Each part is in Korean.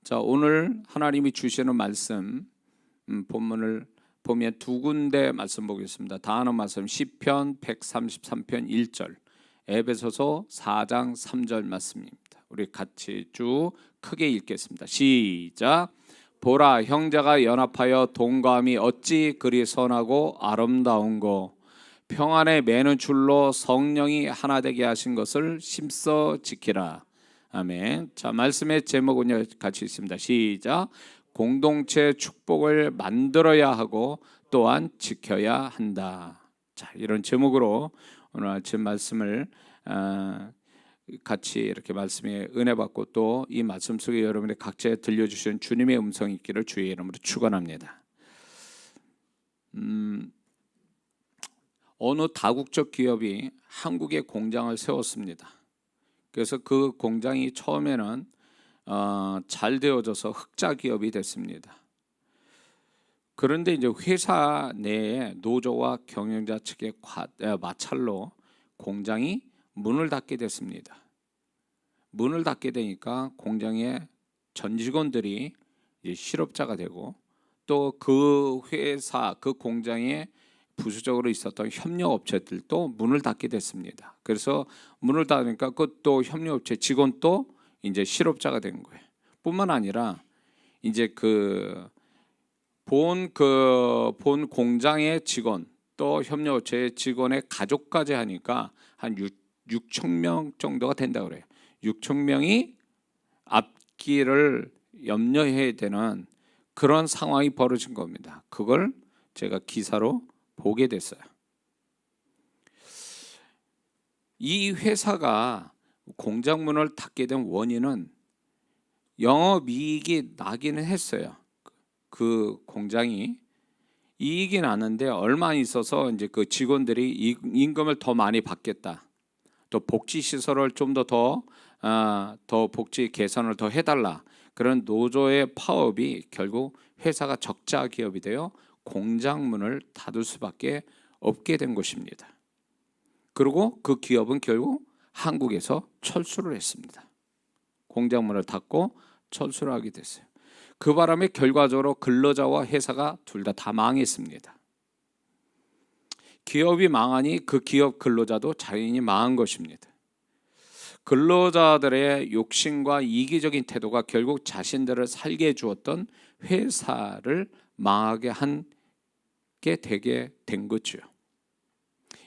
자, 오늘 하나님이 주시는 말씀 본문을 보면 두 군데 말씀 보겠습니다. 다 아는 말씀 시편 133편 1절, 에베소서 4장 3절 말씀입니다. 우리 같이 쭉 크게 읽겠습니다. 시작. 보라, 형제가 연합하여 동감이 어찌 그리 선하고 아름다운고, 평안에 매는 줄로 성령이 하나 되게 하신 것을 심써 지키라. 아멘. 자, 말씀의 제목은요, 같이 있습니다. 시작. 공동체 축복을 만들어야 하고 또한 지켜야 한다. 자, 이런 제목으로 오늘 아침 말씀을 같이 이렇게 말씀에 은혜 받고 또 이 말씀 속에 여러분의 각자에 들려주시는 주님의 음성이 있기를 주의 이름으로 축원합니다. 어느 다국적 기업이 한국에 공장을 세웠습니다. 그래서 그 공장이 처음에는 잘 되어져서 흑자 기업이 됐습니다. 그런데 이제 회사 내에 노조와 경영자 측의 마찰로 공장이 문을 닫게 됐습니다. 문을 닫게 되니까 공장의 전 직원들이 이제 실업자가 되고, 또 그 회사, 그 공장에 부수적으로 있었던 협력업체들도 문을 닫게 됐습니다. 그래서 문을 닫으니까 그것도 협력업체 직원도 이제 실업자가 된 거예요. 뿐만 아니라 이제 본 공장의 직원 또 협력업체의 직원의 가족까지 하니까 한 6천 명 정도가 된다고 그래요. 6천 명이 앞길을 염려해야 되는 그런 상황이 벌어진 겁니다. 그걸 제가 기사로 보게 됐어요. 이 회사가 공장 문을 닫게 된 원인은 영업이익이 나기는 했어요. 그 공장이 이익이 나는데 얼마 안 있어서 이제 그 직원들이 임금을 더 많이 받겠다, 또 복지 시설을 좀 더 복지 개선을 더 해달라, 그런 노조의 파업이 결국 회사가 적자 기업이 되어 공장 문을 닫을 수밖에 없게 된 것입니다. 그리고 그 기업은 결국 한국에서 철수를 했습니다. 공장 문을 닫고 철수를 하게 됐어요. 그 바람에 결과적으로 근로자와 회사가 둘 다 망했습니다. 기업이 망하니 그 기업 근로자도 자연히 망한 것입니다. 근로자들의 욕심과 이기적인 태도가 결국 자신들을 살게 해주었던 회사를 망하게 한 게 되게 된 거죠.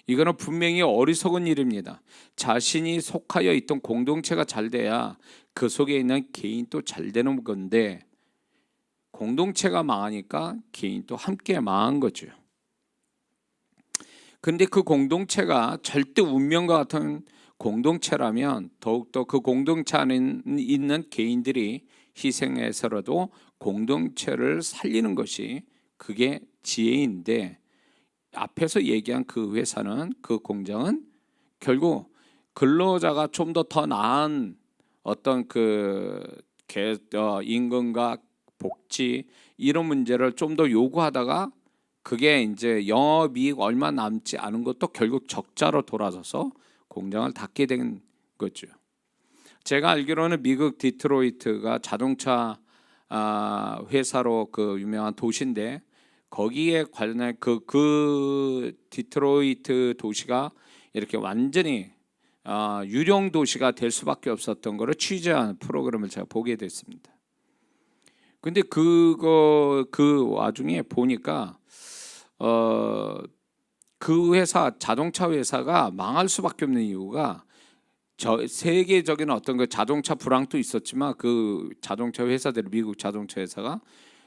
이거는 분명히 어리석은 일입니다. 자신이 속하여 있던 공동체가 잘 돼야 그 속에 있는 개인도 잘 되는 건데, 공동체가 망하니까 개인도 함께 망한 거죠. 그런데 그 공동체가 절대 운명과 같은 공동체라면 더욱더 그 공동체 안에 있는 개인들이 희생해서라도 공동체를 살리는 것이 그게 지혜인데, 앞에서 얘기한 그 회사는, 그 공장은 결국 근로자가 좀 더 나은 어떤 임금과 복지 이런 문제를 좀 더 요구하다가 그게 이제 영업이익 얼마 남지 않은 것도 결국 적자로 돌아서서 공장을 닫게 된 거죠. 제가 알기로는 미국 디트로이트가 자동차 회사로 그 유명한 도시인데, 거기에 관련한 그 디트로이트 도시가 이렇게 완전히 유령 도시가 될 수밖에 없었던 거를 취재한 프로그램을 제가 보게 됐습니다. 근데 그 와중에 보니까 그 회사, 자동차 회사가 망할 수밖에 없는 이유가 세계적인 어떤 그 자동차 불황도 있었지만 그 자동차 회사들, 미국 자동차 회사가,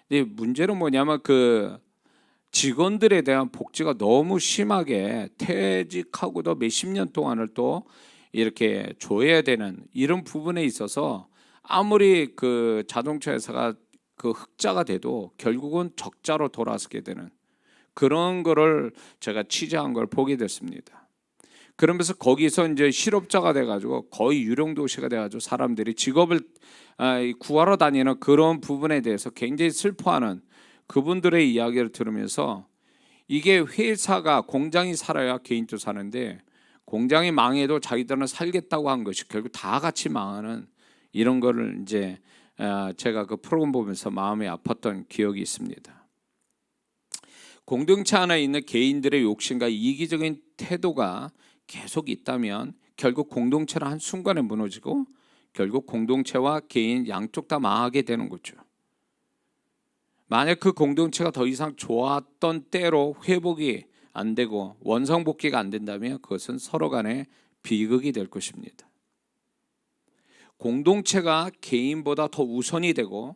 근데 문제는 뭐냐면 그 직원들에 대한 복지가 너무 심하게 퇴직하고도 몇십 년 동안을 또 이렇게 줘야 되는 이런 부분에 있어서 아무리 그 자동차 회사가 그 흑자가 돼도 결국은 적자로 돌아서게 되는 그런 거를 제가 취재한 걸 보게 됐습니다. 그러면서 거기서 이제 실업자가 돼가지고 거의 유령 도시가 돼가지고 사람들이 직업을 구하러 다니는 그런 부분에 대해서 굉장히 슬퍼하는 그분들의 이야기를 들으면서, 이게 회사가, 공장이 살아야 개인도 사는데 공장이 망해도 자기들은 살겠다고 한 것이 결국 다 같이 망하는 이런 거를 이제 제가 그 프로그램 보면서 마음이 아팠던 기억이 있습니다. 공동체 안에 있는 개인들의 욕심과 이기적인 태도가 계속 있다면 결국 공동체는 한순간에 무너지고 결국 공동체와 개인 양쪽 다 망하게 되는 거죠. 만약 그 공동체가 더 이상 좋았던 때로 회복이 안 되고 원상복귀가 안 된다면 그것은 서로 간에 비극이 될 것입니다. 공동체가 개인보다 더 우선이 되고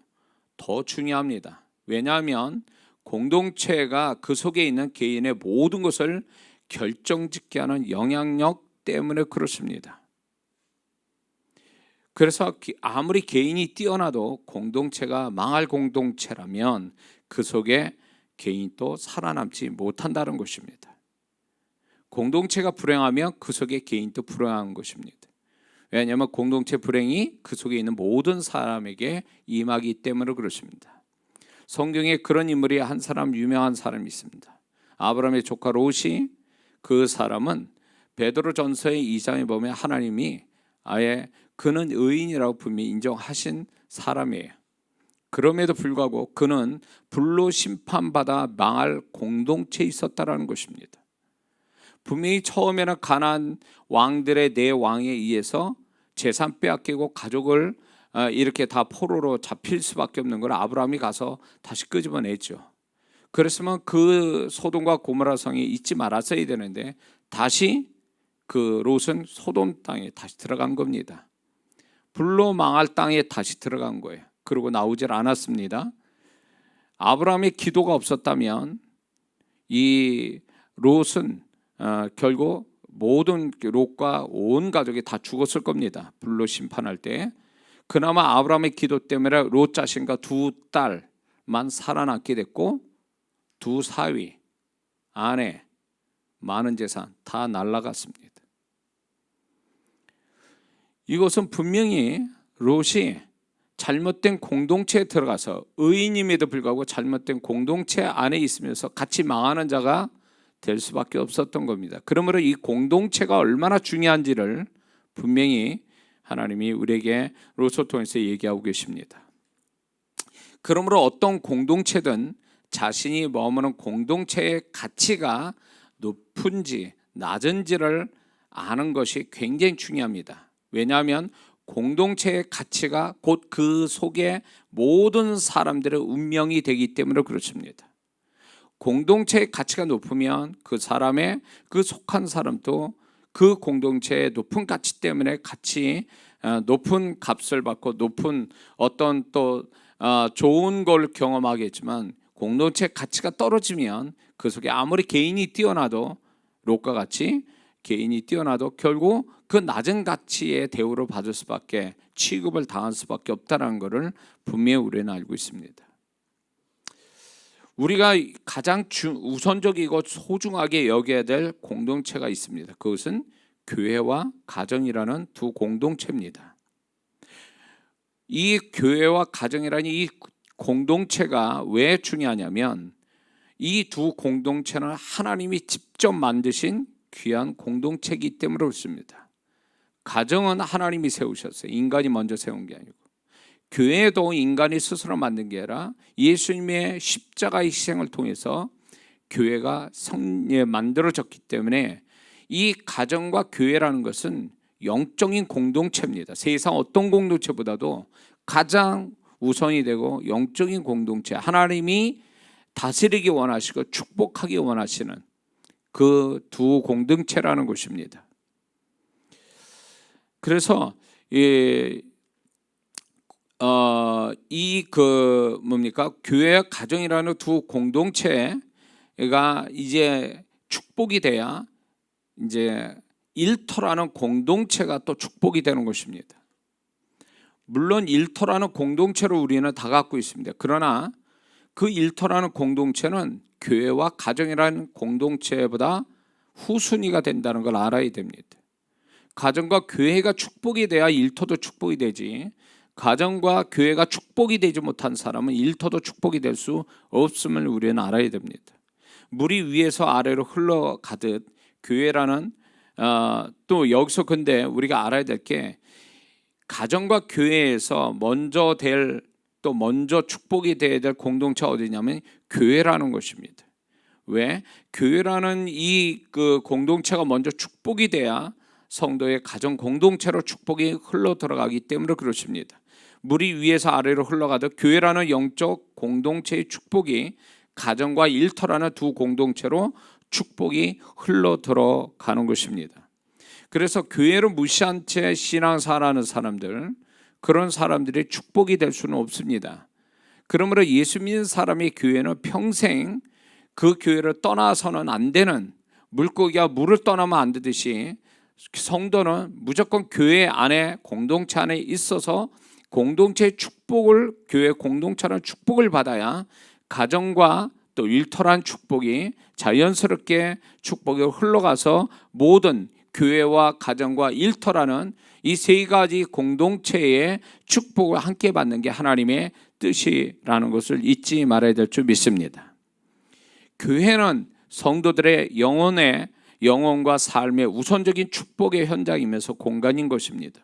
더 중요합니다. 왜냐하면 공동체가 그 속에 있는 개인의 모든 것을 결정짓게 하는 영향력 때문에 그렇습니다. 그래서 아무리 개인이 뛰어나도 공동체가 망할 공동체라면 그 속에 개인도 살아남지 못한다는 것입니다. 공동체가 불행하면 그 속에 개인도 불행한 것입니다. 왜냐하면 공동체 불행이 그 속에 있는 모든 사람에게 임하기 때문에 그렇습니다. 성경에 그런 인물이 한 사람, 유명한 사람이 있습니다. 아브라함의 조카 롯이, 그 사람은 베드로전서의 2장에 보면 하나님이 아예 그는 의인이라고 분명히 인정하신 사람이에요. 그럼에도 불구하고 그는 불로 심판받아 망할 공동체에 있었다라는 것입니다. 분명히 처음에는 가나안 왕들의 네 왕에 의해서 재산 빼앗기고 가족을 이렇게 다 포로로 잡힐 수밖에 없는 걸 아브라함이 가서 다시 끄집어냈죠. 그랬으면 그 소돔과 고모라 성이 잊지 말았어야 되는데 다시 그 롯은 소돔 땅에 다시 들어간 겁니다. 불로 망할 땅에 다시 들어간 거예요. 그리고 나오질 않았습니다. 아브라함의 기도가 없었다면 이 롯은 결국 모든 롯과 온 가족이 다 죽었을 겁니다. 불로 심판할 때. 그나마 아브라함의 기도 때문에 롯 자신과 두 딸만 살아남게 됐고 두 사위, 아내, 많은 재산 다 날아갔습니다. 이것은 분명히 롯이 잘못된 공동체에 들어가서 의인임에도 불구하고 잘못된 공동체 안에 있으면서 같이 망하는 자가 될 수밖에 없었던 겁니다. 그러므로 이 공동체가 얼마나 중요한지를 분명히 하나님이 우리에게 롯을 통해서 얘기하고 계십니다. 그러므로 어떤 공동체든 자신이 머무는 공동체의 가치가 높은지 낮은지를 아는 것이 굉장히 중요합니다. 왜냐하면 공동체의 가치가 곧 그 속에 모든 사람들의 운명이 되기 때문에 그렇습니다. 공동체의 가치가 높으면 그 사람의 그 속한 사람도 그 공동체의 높은 가치 때문에 같이 높은 값을 받고 높은 어떤 또 좋은 걸 경험하겠지만 공동체 가치가 떨어지면 그 속에 아무리 개인이 뛰어나도 롯과 같이 개인이 뛰어나도 결국 그 낮은 가치의 대우를 받을 수밖에 취급을 당할 수밖에 없다는 것을 분명히 우리는 알고 있습니다. 우리가 가장 우선적이고 소중하게 여겨야 될 공동체가 있습니다. 그것은 교회와 가정이라는 두 공동체입니다. 이 교회와 가정이라는 이 공동체가 왜 중요하냐면 이 두 공동체는 하나님이 직접 만드신 귀한 공동체이기 때문에 그렇습니다. 가정은 하나님이 세우셨어요. 인간이 먼저 세운 게 아니고. 교회도 인간이 스스로 만든 게 아니라 예수님의 십자가의 희생을 통해서 교회가 만들어졌기 때문에 이 가정과 교회라는 것은 영적인 공동체입니다. 세상 어떤 공동체보다도 가장 우선이 되고 영적인 공동체, 하나님이 다스리기 원하시고 축복하기 원하시는 그 두 공동체라는 것입니다. 그래서 교회와 가정이라는 두 공동체가 이제 축복이 돼야 이제 일터라는 공동체가 또 축복이 되는 것입니다. 물론 일터라는 공동체를 우리는 다 갖고 있습니다. 그러나 그 일터라는 공동체는 교회와 가정이라는 공동체보다 후순위가 된다는 걸 알아야 됩니다. 가정과 교회가 축복이 돼야 일터도 축복이 되지, 가정과 교회가 축복이 되지 못한 사람은 일터도 축복이 될 수 없음을 우리는 알아야 됩니다. 물이 위에서 아래로 흘러가듯 교회라는 또 여기서 근데 우리가 알아야 될 게 가정과 교회에서 먼저 축복이 되어야 될 공동체가 어디냐면 교회라는 것입니다. 왜? 교회라는 그 공동체가 먼저 축복이 돼야 성도의 가정 공동체로 축복이 흘러 들어가기 때문에 그렇습니다. 물이 위에서 아래로 흘러가듯 교회라는 영적 공동체의 축복이 가정과 일터라는 두 공동체로 축복이 흘러 들어가는 것입니다. 그래서 교회를 무시한 채 신앙생활하는 사람들, 그런 사람들이 축복이 될 수는 없습니다. 그러므로 예수 믿는 사람의 교회는 평생 그 교회를 떠나서는 안 되는, 물고기가 물을 떠나면 안 되듯이 성도는 무조건 교회 안에 공동체 안에 있어서 공동체의 축복을, 교회 공동체라는 축복을 받아야 가정과 또 일터란 축복이 자연스럽게 축복이 흘러가서 모든 교회와 가정과 일터라는 이 세 가지 공동체의 축복을 함께 받는 게 하나님의 뜻이라는 것을 잊지 말아야 될 줄 믿습니다. 교회는 성도들의 영혼과 삶의 우선적인 축복의 현장이면서 공간인 것입니다.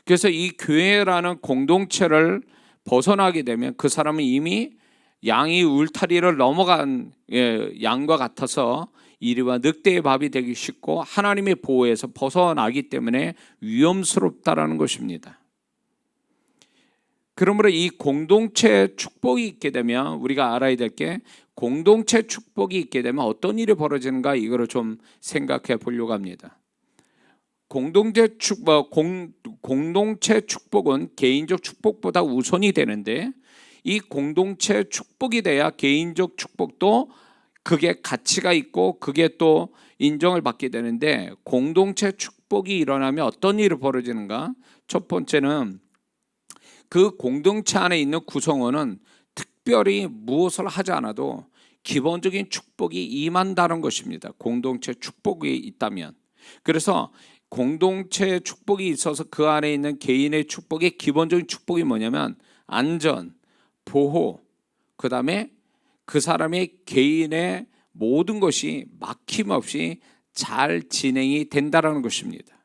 그래서 이 교회라는 공동체를 벗어나게 되면 그 사람은 이미 양이 울타리를 넘어간 양과 같아서 이리와 늑대의 밥이 되기 쉽고 하나님의 보호에서 벗어나기 때문에 위험스럽다라는 것입니다. 그러므로 이 공동체 축복이 있게 되면 우리가 알아야 될 게, 공동체 축복이 있게 되면 어떤 일이 벌어지는가, 이거를 좀 생각해 보려고 합니다. 공동체 축복은 개인적 축복보다 우선이 되는데, 이 공동체 축복이 돼야 개인적 축복도 그게 가치가 있고 그게 또 인정을 받게 되는데, 공동체 축복이 일어나면 어떤 일이 벌어지는가? 첫 번째는 그 공동체 안에 있는 구성원은 특별히 무엇을 하지 않아도 기본적인 축복이 임한다는 것입니다. 공동체 축복이 있다면. 그래서 공동체 축복이 있어서 그 안에 있는 개인의 축복의 기본적인 축복이 뭐냐면 안전, 보호, 그 다음에 그 사람의 개인의 모든 것이 막힘없이 잘 진행이 된다는 것입니다.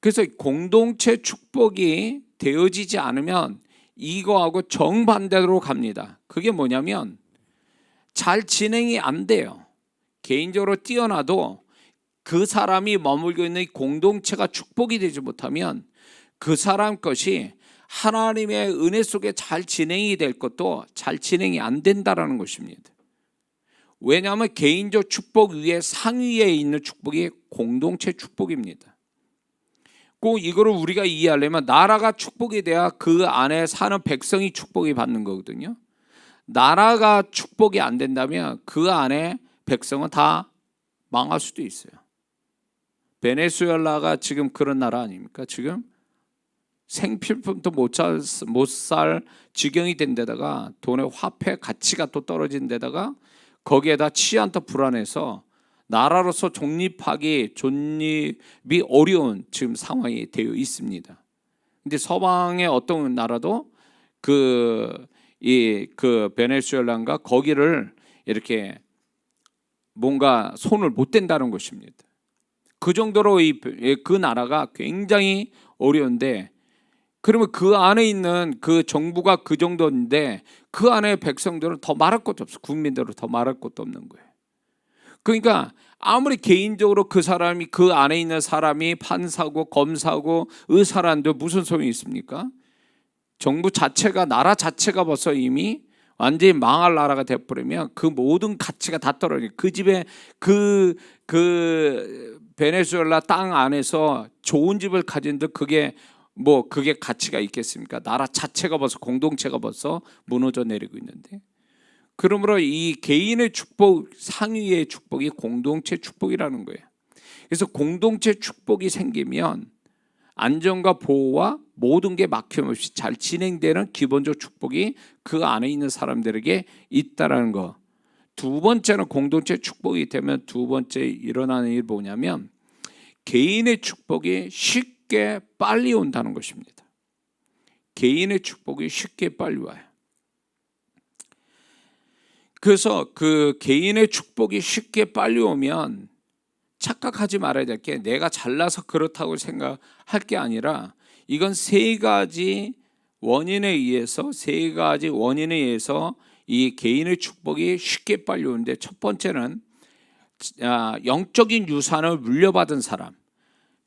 그래서 공동체 축복이 되어지지 않으면 이거하고 정반대로 갑니다. 그게 뭐냐면 잘 진행이 안 돼요. 개인적으로 뛰어나도 그 사람이 머물고 있는 공동체가 축복이 되지 못하면 그 사람 것이 하나님의 은혜 속에 잘 진행이 될 것도 잘 진행이 안 된다는 것입니다. 왜냐하면 개인적 축복 위에 상위에 있는 축복이 공동체 축복입니다. 꼭 이거를 우리가 이해하려면 나라가 축복이 돼야 그 안에 사는 백성이 축복이 받는 거거든요. 나라가 축복이 안 된다면 그 안에 백성은 다 망할 수도 있어요. 베네수엘라가 지금 그런 나라 아닙니까? 지금 생필품도 못 살 지경이 된 데다가 돈의 화폐 가치가 또 떨어진 데다가 거기에다 치안도 불안해서 나라로서 존립이 어려운 지금 상황이 되어 있습니다. 근데 서방의 어떤 나라도 그 베네수엘라인가 거기를 이렇게 뭔가 손을 못 댄다는 것입니다. 그 정도로 그 나라가 굉장히 어려운데, 그러면 그 안에 있는 그 정부가 그 정도인데 그 안에 백성들은 더 말할 것도 없어. 국민들은 더 말할 것도 없는 거예요. 그러니까 아무리 개인적으로 그 사람이, 그 안에 있는 사람이 판사고 검사고 의사라는데 무슨 소용이 있습니까? 정부 자체가, 나라 자체가 벌써 이미 완전히 망할 나라가 돼버리면 그 모든 가치가 다 떨어져요. 그 집에 그 베네수엘라 땅 안에서 좋은 집을 가진데 그게 가치가 있겠습니까? 나라 자체가 벌써, 공동체가 벌써 무너져 내리고 있는데. 그러므로 이 개인의 축복, 상위의 축복이 공동체 축복이라는 거예요. 그래서 공동체 축복이 생기면 안전과 보호와 모든 게 막힘없이 잘 진행되는 기본적 축복이 그 안에 있는 사람들에게 있다라는 거. 두 번째는, 공동체 축복이 되면 두 번째 일어나는 일이 뭐냐면 개인의 축복이 쉽게 빨리 온다는 것입니다. 개인의 축복이 쉽게 빨리 와요. 그래서 그 개인의 축복이 쉽게 빨리 오면 착각하지 말아야 될 게 내가 잘나서 그렇다고 생각할 게 아니라 이건 세 가지 원인에 의해서 이 개인의 축복이 쉽게 빨리 오는데, 첫 번째는 영적인 유산을 물려받은 사람,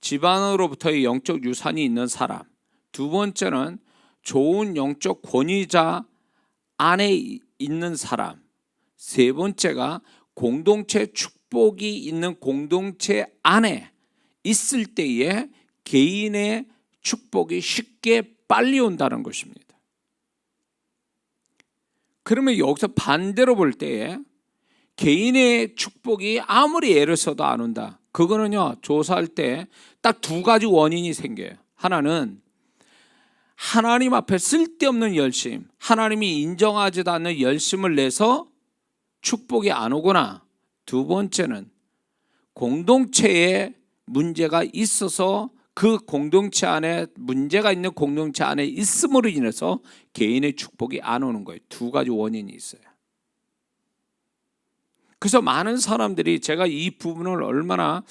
집안으로부터의 영적 유산이 있는 사람. 두 번째는 좋은 영적 권위자 안에 있는 사람. 세 번째가 공동체 축복이 있는 공동체 안에 있을 때에 개인의 축복이 쉽게 빨리 온다는 것입니다. 그러면 여기서 반대로 볼 때에 개인의 축복이 아무리 애를 써도 안 온다. 그거는요, 조사할 때 딱 두 가지 원인이 생겨요. 하나는 하나님 앞에 쓸데없는 열심, 하나님이 인정하지도 않는 열심을 내서 축복이 안 오거나, 두 번째는 공동체에 문제가 있어서 그 공동체 안에 문제가 있는 공동체 안에 있음으로 인해서 개인의 축복이 안 오는 거예요. 두 가지 원인이 있어요. 그래서 많은 사람들이 제가 이 부분을 얼마나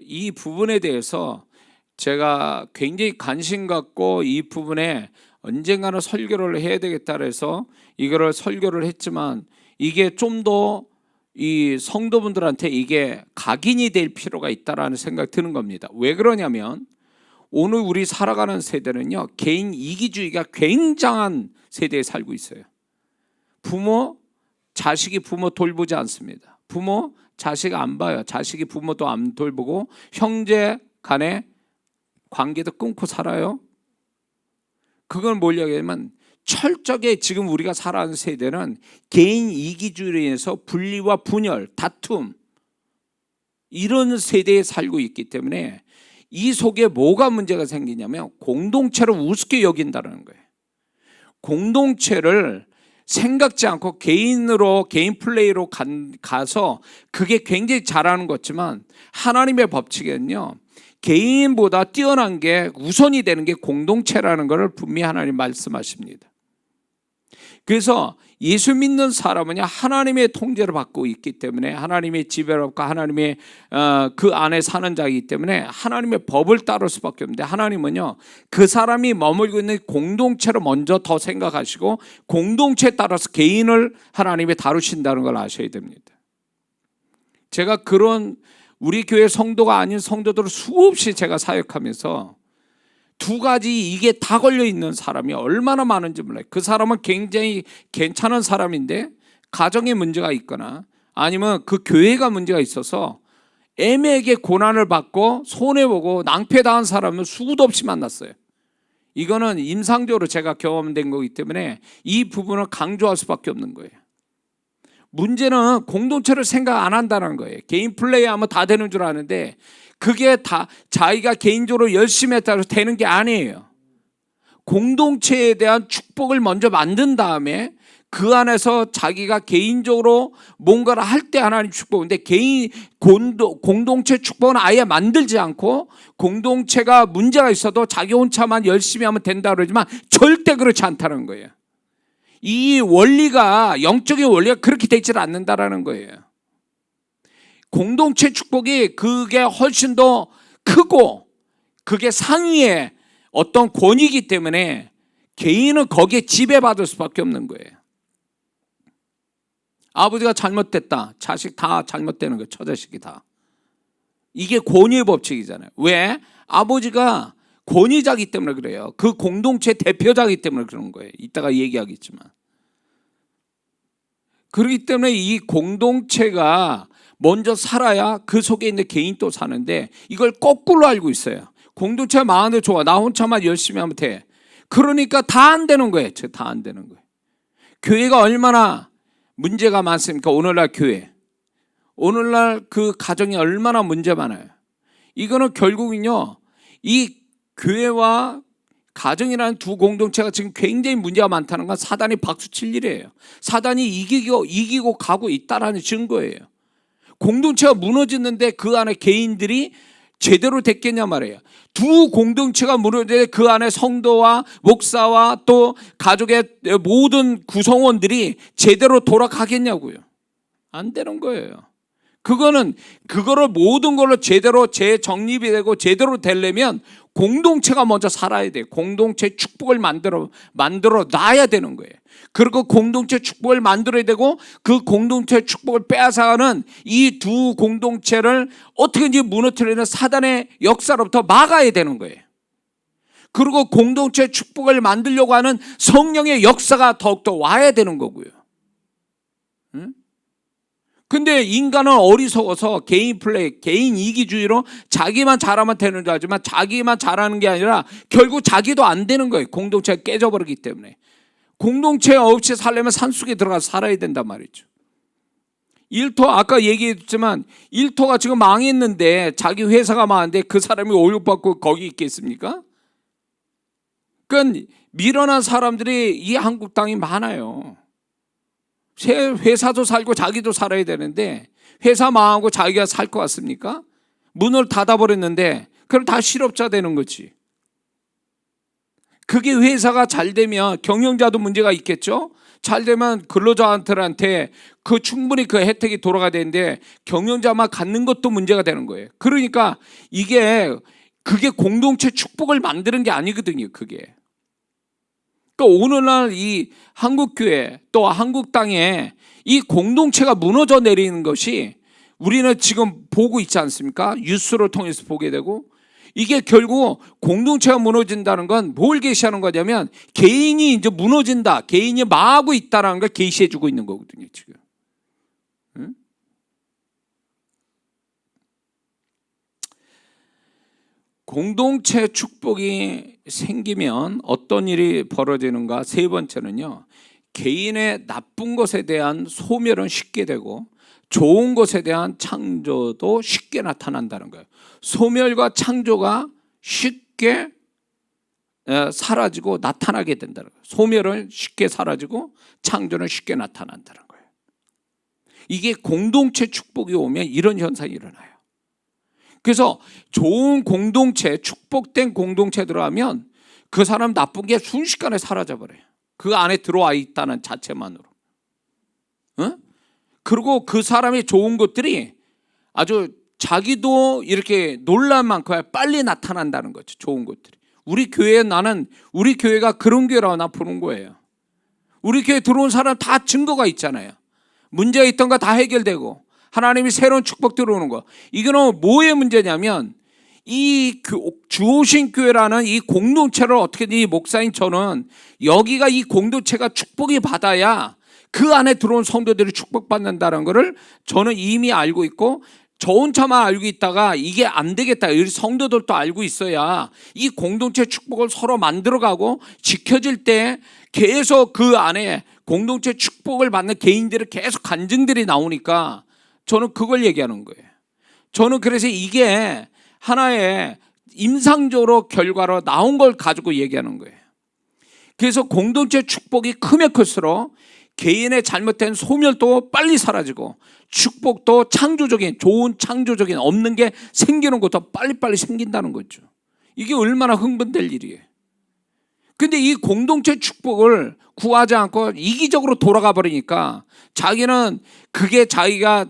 이 부분에 대해서 제가 굉장히 관심 갖고 이 부분에 언젠가는 설교를 해야 되겠다 그래서 이거를 설교를 했지만, 이게 좀 더 이 성도분들한테 이게 각인이 될 필요가 있다라는 생각이 드는 겁니다. 왜 그러냐면 오늘 우리 살아가는 세대는요, 개인 이기주의가 굉장한 세대에 살고 있어요. 자식이 부모 돌보지 않습니다. 부모 자식 안 봐요. 자식이 부모도 안 돌보고 형제 간의 관계도 끊고 살아요. 그걸 뭐냐고 하면 철저하게 지금 우리가 살아가는 세대는 개인 이기주의로 인해서 분리와 분열, 다툼, 이런 세대에 살고 있기 때문에 이 속에 뭐가 문제가 생기냐면 공동체를 우습게 여긴다는 거예요. 공동체를 생각지 않고 개인 플레이로 가서 그게 굉장히 잘하는 거지만, 하나님의 법칙에는요, 개인보다 뛰어난 게 우선이 되는 게 공동체라는 것을 분명히 하나님 말씀하십니다. 그래서 예수 믿는 사람은 하나님의 통제를 받고 있기 때문에, 하나님의 지배를 받고 하나님의 그 안에 사는 자이기 때문에 하나님의 법을 따를 수밖에 없는데, 하나님은요, 그 사람이 머물고 있는 공동체를 먼저 더 생각하시고 공동체에 따라서 개인을 하나님이 다루신다는 걸 아셔야 됩니다. 제가 그런 우리 교회 성도가 아닌 성도들을 수없이 제가 사역하면서 두 가지 이게 다 걸려 있는 사람이 얼마나 많은지 몰라요. 그 사람은 굉장히 괜찮은 사람인데 가정에 문제가 있거나 아니면 그 교회가 문제가 있어서 애매하게 고난을 받고 손해보고 낭패당한 사람은 수도 없이 만났어요. 이거는 임상적으로 제가 경험된 거기 때문에 이 부분을 강조할 수밖에 없는 거예요. 문제는 공동체를 생각 안 한다는 거예요. 개인 플레이하면 다 되는 줄 아는데 그게 다 자기가 개인적으로 열심히 했다고 되는 게 아니에요. 공동체에 대한 축복을 먼저 만든 다음에 그 안에서 자기가 개인적으로 뭔가를 할 때 하나님 축복인데, 공동체 축복은 아예 만들지 않고 공동체가 문제가 있어도 자기 혼자만 열심히 하면 된다 그러지만 절대 그렇지 않다는 거예요. 이 원리가, 영적인 원리가 그렇게 되질 않는다라는 거예요. 공동체 축복이 그게 훨씬 더 크고 그게 상위의 어떤 권위이기 때문에 개인은 거기에 지배받을 수밖에 없는 거예요. 아버지가 잘못됐다, 자식 다 잘못되는 거예요. 처자식이 다. 이게 권위의 법칙이잖아요. 왜? 아버지가 권위자이기 때문에 그래요. 그 공동체 대표자이기 때문에 그런 거예요. 이따가 얘기하겠지만. 그렇기 때문에 이 공동체가 먼저 살아야 그 속에 있는 개인도 사는데, 이걸 거꾸로 알고 있어요. 공동체가 망하는데 좋아, 나 혼자만 열심히 하면 돼. 그러니까 다 안 되는 거예요. 다 안 되는 거예요. 교회가 얼마나 문제가 많습니까? 오늘날 교회, 오늘날 그 가정이 얼마나 문제 많아요. 이거는 결국은요, 이 교회와 가정이라는 두 공동체가 지금 굉장히 문제가 많다는 건 사단이 박수칠 일이에요. 사단이 이기고 가고 있다라는 증거예요. 공동체가 무너지는데 그 안에 개인들이 제대로 됐겠냐 말이에요. 두 공동체가 무너지는데 그 안에 성도와 목사와 또 가족의 모든 구성원들이 제대로 돌아가겠냐고요. 안 되는 거예요. 그거를 모든 걸로 제대로 재정립이 되고 제대로 되려면 공동체가 먼저 살아야 돼요. 공동체 축복을 만들어 놔야 되는 거예요. 그리고 공동체 축복을 만들어야 되고 그 공동체 축복을 빼앗아가는 이 두 공동체를 어떻게든지 무너뜨리는 사단의 역사로부터 막아야 되는 거예요. 그리고 공동체 축복을 만들려고 하는 성령의 역사가 더욱더 와야 되는 거고요. 응? 근데 인간은 어리석어서 개인 플레이, 개인 이기주의로 자기만 잘하면 되는 줄 알지만 자기만 잘하는 게 아니라 결국 자기도 안 되는 거예요. 공동체가 깨져버리기 때문에. 공동체 없이 살려면 산속에 들어가서 살아야 된단 말이죠. 일터, 아까 얘기했지만 일터가 지금 망했는데 자기 회사가 망했는데 그 사람이 오육받고 거기 있겠습니까? 그러니까 미련한 사람들이 이 한국 땅이 많아요. 회사도 살고 자기도 살아야 되는데 회사 망하고 자기가 살 것 같습니까? 문을 닫아버렸는데 그럼 다 실업자 되는 거지. 그게 회사가 잘 되면 경영자도 문제가 있겠죠. 잘 되면 근로자들한테 충분히 그 혜택이 돌아가야 되는데 경영자만 갖는 것도 문제가 되는 거예요. 그러니까 그게 공동체 축복을 만드는 게 아니거든요. 그게. 그러니까 오늘날 이 한국교회 또 한국 땅에 이 공동체가 무너져 내리는 것이 우리는 지금 보고 있지 않습니까? 뉴스를 통해서 보게 되고 이게 결국 공동체가 무너진다는 건 뭘 계시하는 거냐면 개인이 이제 무너진다, 개인이 망하고 있다는 걸 계시해 주고 있는 거거든요. 지금. 응? 공동체 축복이 생기면 어떤 일이 벌어지는가? 세 번째는요, 개인의 나쁜 것에 대한 소멸은 쉽게 되고 좋은 것에 대한 창조도 쉽게 나타난다는 거예요. 소멸과 창조가 쉽게 사라지고 나타나게 된다는 거예요. 소멸은 쉽게 사라지고 창조는 쉽게 나타난다는 거예요. 이게 공동체 축복이 오면 이런 현상이 일어나요. 그래서 좋은 공동체, 축복된 공동체 들어가면 그 사람 나쁜 게 순식간에 사라져버려요. 그 안에 들어와 있다는 자체만으로. 어? 그리고 그 사람의 좋은 것들이 아주 자기도 이렇게 놀랄 만큼 빨리 나타난다는 거죠. 좋은 것들이. 우리 교회가 그런 교회라고 나 보는 거예요. 우리 교회 들어온 사람 다 증거가 있잖아요. 문제가 있던 거 다 해결되고 하나님이 새로운 축복 들어오는 거. 이거는 뭐의 문제냐면 이 주오신 교회라는 이 공동체를 어떻게든 이 목사인 저는 여기가 이 공동체가 축복이 받아야 그 안에 들어온 성도들이 축복받는다는 것을 저는 이미 알고 있고 저 혼자만 알고 있다가 이게 안 되겠다. 우리 성도들도 알고 있어야 이 공동체 축복을 서로 만들어가고 지켜질 때 계속 그 안에 공동체 축복을 받는 개인들의 계속 간증들이 나오니까 저는 그걸 얘기하는 거예요. 저는 그래서 이게 하나의 임상적으로 결과로 나온 걸 가지고 얘기하는 거예요. 그래서 공동체 축복이 크면 클수록 개인의 잘못된 소멸도 빨리 사라지고 축복도 창조적인, 좋은 창조적인 없는 게 생기는 것도 빨리빨리 생긴다는 거죠. 이게 얼마나 흥분될 일이에요. 근데 이 공동체 축복을 구하지 않고 이기적으로 돌아가 버리니까 자기는 그게 자기가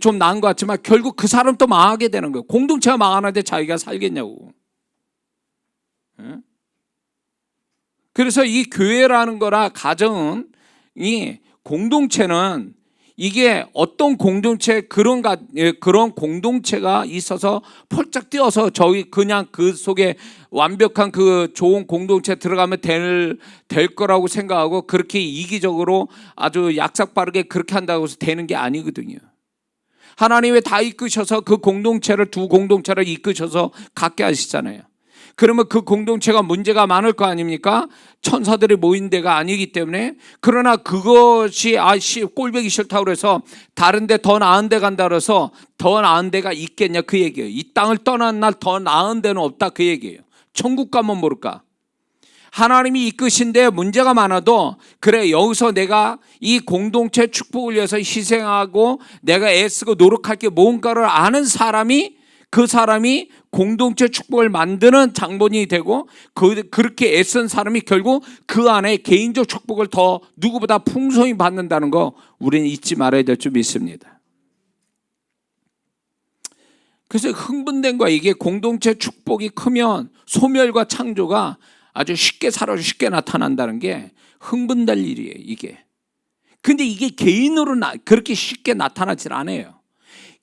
좀 나은 것 같지만 결국 그 사람 또 망하게 되는 거예요. 공동체가 망하는데 자기가 살겠냐고. 그래서 이 교회라는 거나 가정은 이 공동체는 이게 어떤 공동체 그런 공동체가 있어서 펄쩍 뛰어서 저희 그냥 그 속에 완벽한 그 좋은 공동체 들어가면 될 거라고 생각하고 그렇게 이기적으로 아주 약삭빠르게 그렇게 한다고 해서 되는 게 아니거든요. 하나님이 다 이끄셔서 그 두 공동체를 이끄셔서 갖게 하시잖아요. 그러면 그 공동체가 문제가 많을 거 아닙니까? 천사들이 모인 데가 아니기 때문에. 그러나 그것이 꼴보기 싫다고 그래서 다른 데 더 나은 데 간다 그래서 더 나은 데가 있겠냐 그 얘기예요. 이 땅을 떠난 날 더 나은 데는 없다 그 얘기예요. 천국 가면 모를까. 하나님이 이끄신데 문제가 많아도 그래 여기서 내가 이 공동체 축복을 위해서 희생하고 내가 애쓰고 노력할 게 뭔가를 아는 사람이 그 사람이 공동체 축복을 만드는 장본인이 되고 그렇게 애쓴 사람이 결국 그 안에 개인적 축복을 더 누구보다 풍성히 받는다는 거 우리는 잊지 말아야 될 줄 믿습니다. 그래서 흥분된 거야. 이게 공동체 축복이 크면 소멸과 창조가 아주 쉽게 사라지고 쉽게 나타난다는 게 흥분될 일이에요, 이게. 근데 이게 개인으로 그렇게 쉽게 나타나질 않아요.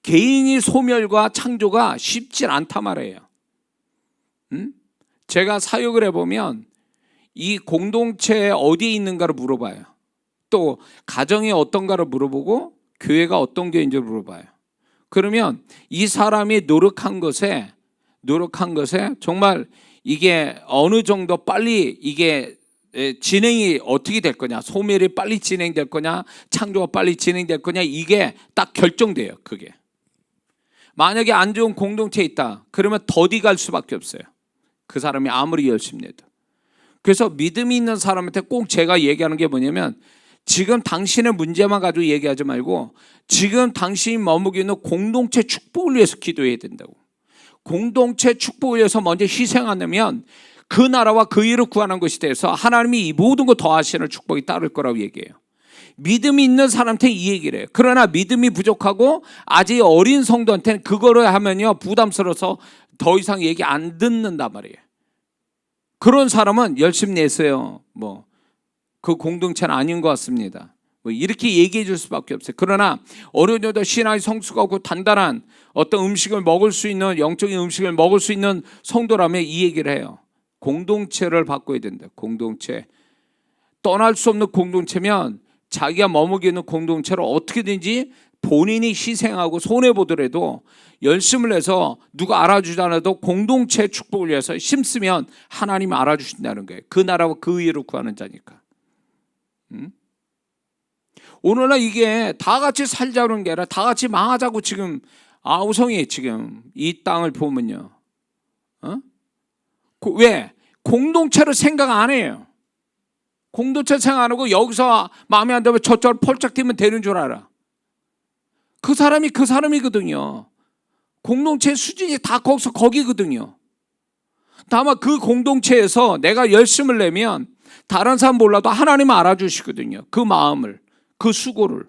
개인이 소멸과 창조가 쉽지 않단 말이에요. 제가 사역을 해보면 이 공동체에 어디에 있는가를 물어봐요. 또 가정이 어떤가를 물어보고 교회가 어떤 교회인지 물어봐요. 그러면 이 사람이 노력한 것에 정말 이게 어느 정도 빨리 이게 진행이 어떻게 될 거냐, 소멸이 빨리 진행될 거냐, 창조가 빨리 진행될 거냐, 이게 딱 결정돼요. 그게 만약에 안 좋은 공동체에 있다 그러면 더디 갈 수밖에 없어요. 그 사람이 아무리 열심히 해도. 그래서 믿음이 있는 사람한테 꼭 제가 얘기하는 게 뭐냐면, 지금 당신의 문제만 가지고 얘기하지 말고 지금 당신이 머무고 있는 공동체 축복을 위해서 기도해야 된다고. 공동체 축복을 위해서 먼저 희생 안 하면 그 나라와 그 일을 구하는 것이 돼서 하나님이 이 모든 거 더하시는 축복이 따를 거라고 얘기해요. 믿음이 있는 사람한테 이 얘기를 해요. 그러나 믿음이 부족하고 아직 어린 성도한테는 그거를 하면요 부담스러워서 더 이상 얘기 안 듣는단 말이에요. 그런 사람은 열심히 내세요. 그 공동체는 아닌 것 같습니다. 이렇게 얘기해 줄 수밖에 없어요. 그러나 어느 정도 신앙이 성숙하고 없고 단단한 어떤 음식을 먹을 수 있는, 영적인 음식을 먹을 수 있는 성도라면 이 얘기를 해요. 공동체를 바꿔야 된다. 공동체. 떠날 수 없는 공동체면 자기가 머무기는 공동체를 어떻게든지 본인이 희생하고 손해보더라도 열심을 해서 누가 알아주지 않아도 공동체 축복을 위해서 힘쓰면 하나님이 알아주신다는 거예요. 그 나라와 그 의를 구하는 자니까. 오늘날 이게 다 같이 살자는 게 아니라 다 같이 망하자고 지금 아우성이 지금 이 땅을 보면요. 왜? 공동체를 생각 안 해요. 공동체 생각 안 하고 여기서 마음에 안 들면 저쪽으로 펄쩍 뛰면 되는 줄 알아. 그 사람이 그 사람이거든요. 공동체 수준이 다 거기서 거기거든요. 다만 그 공동체에서 내가 열심을 내면 다른 사람 몰라도 하나님은 알아주시거든요. 그 마음을, 그 수고를.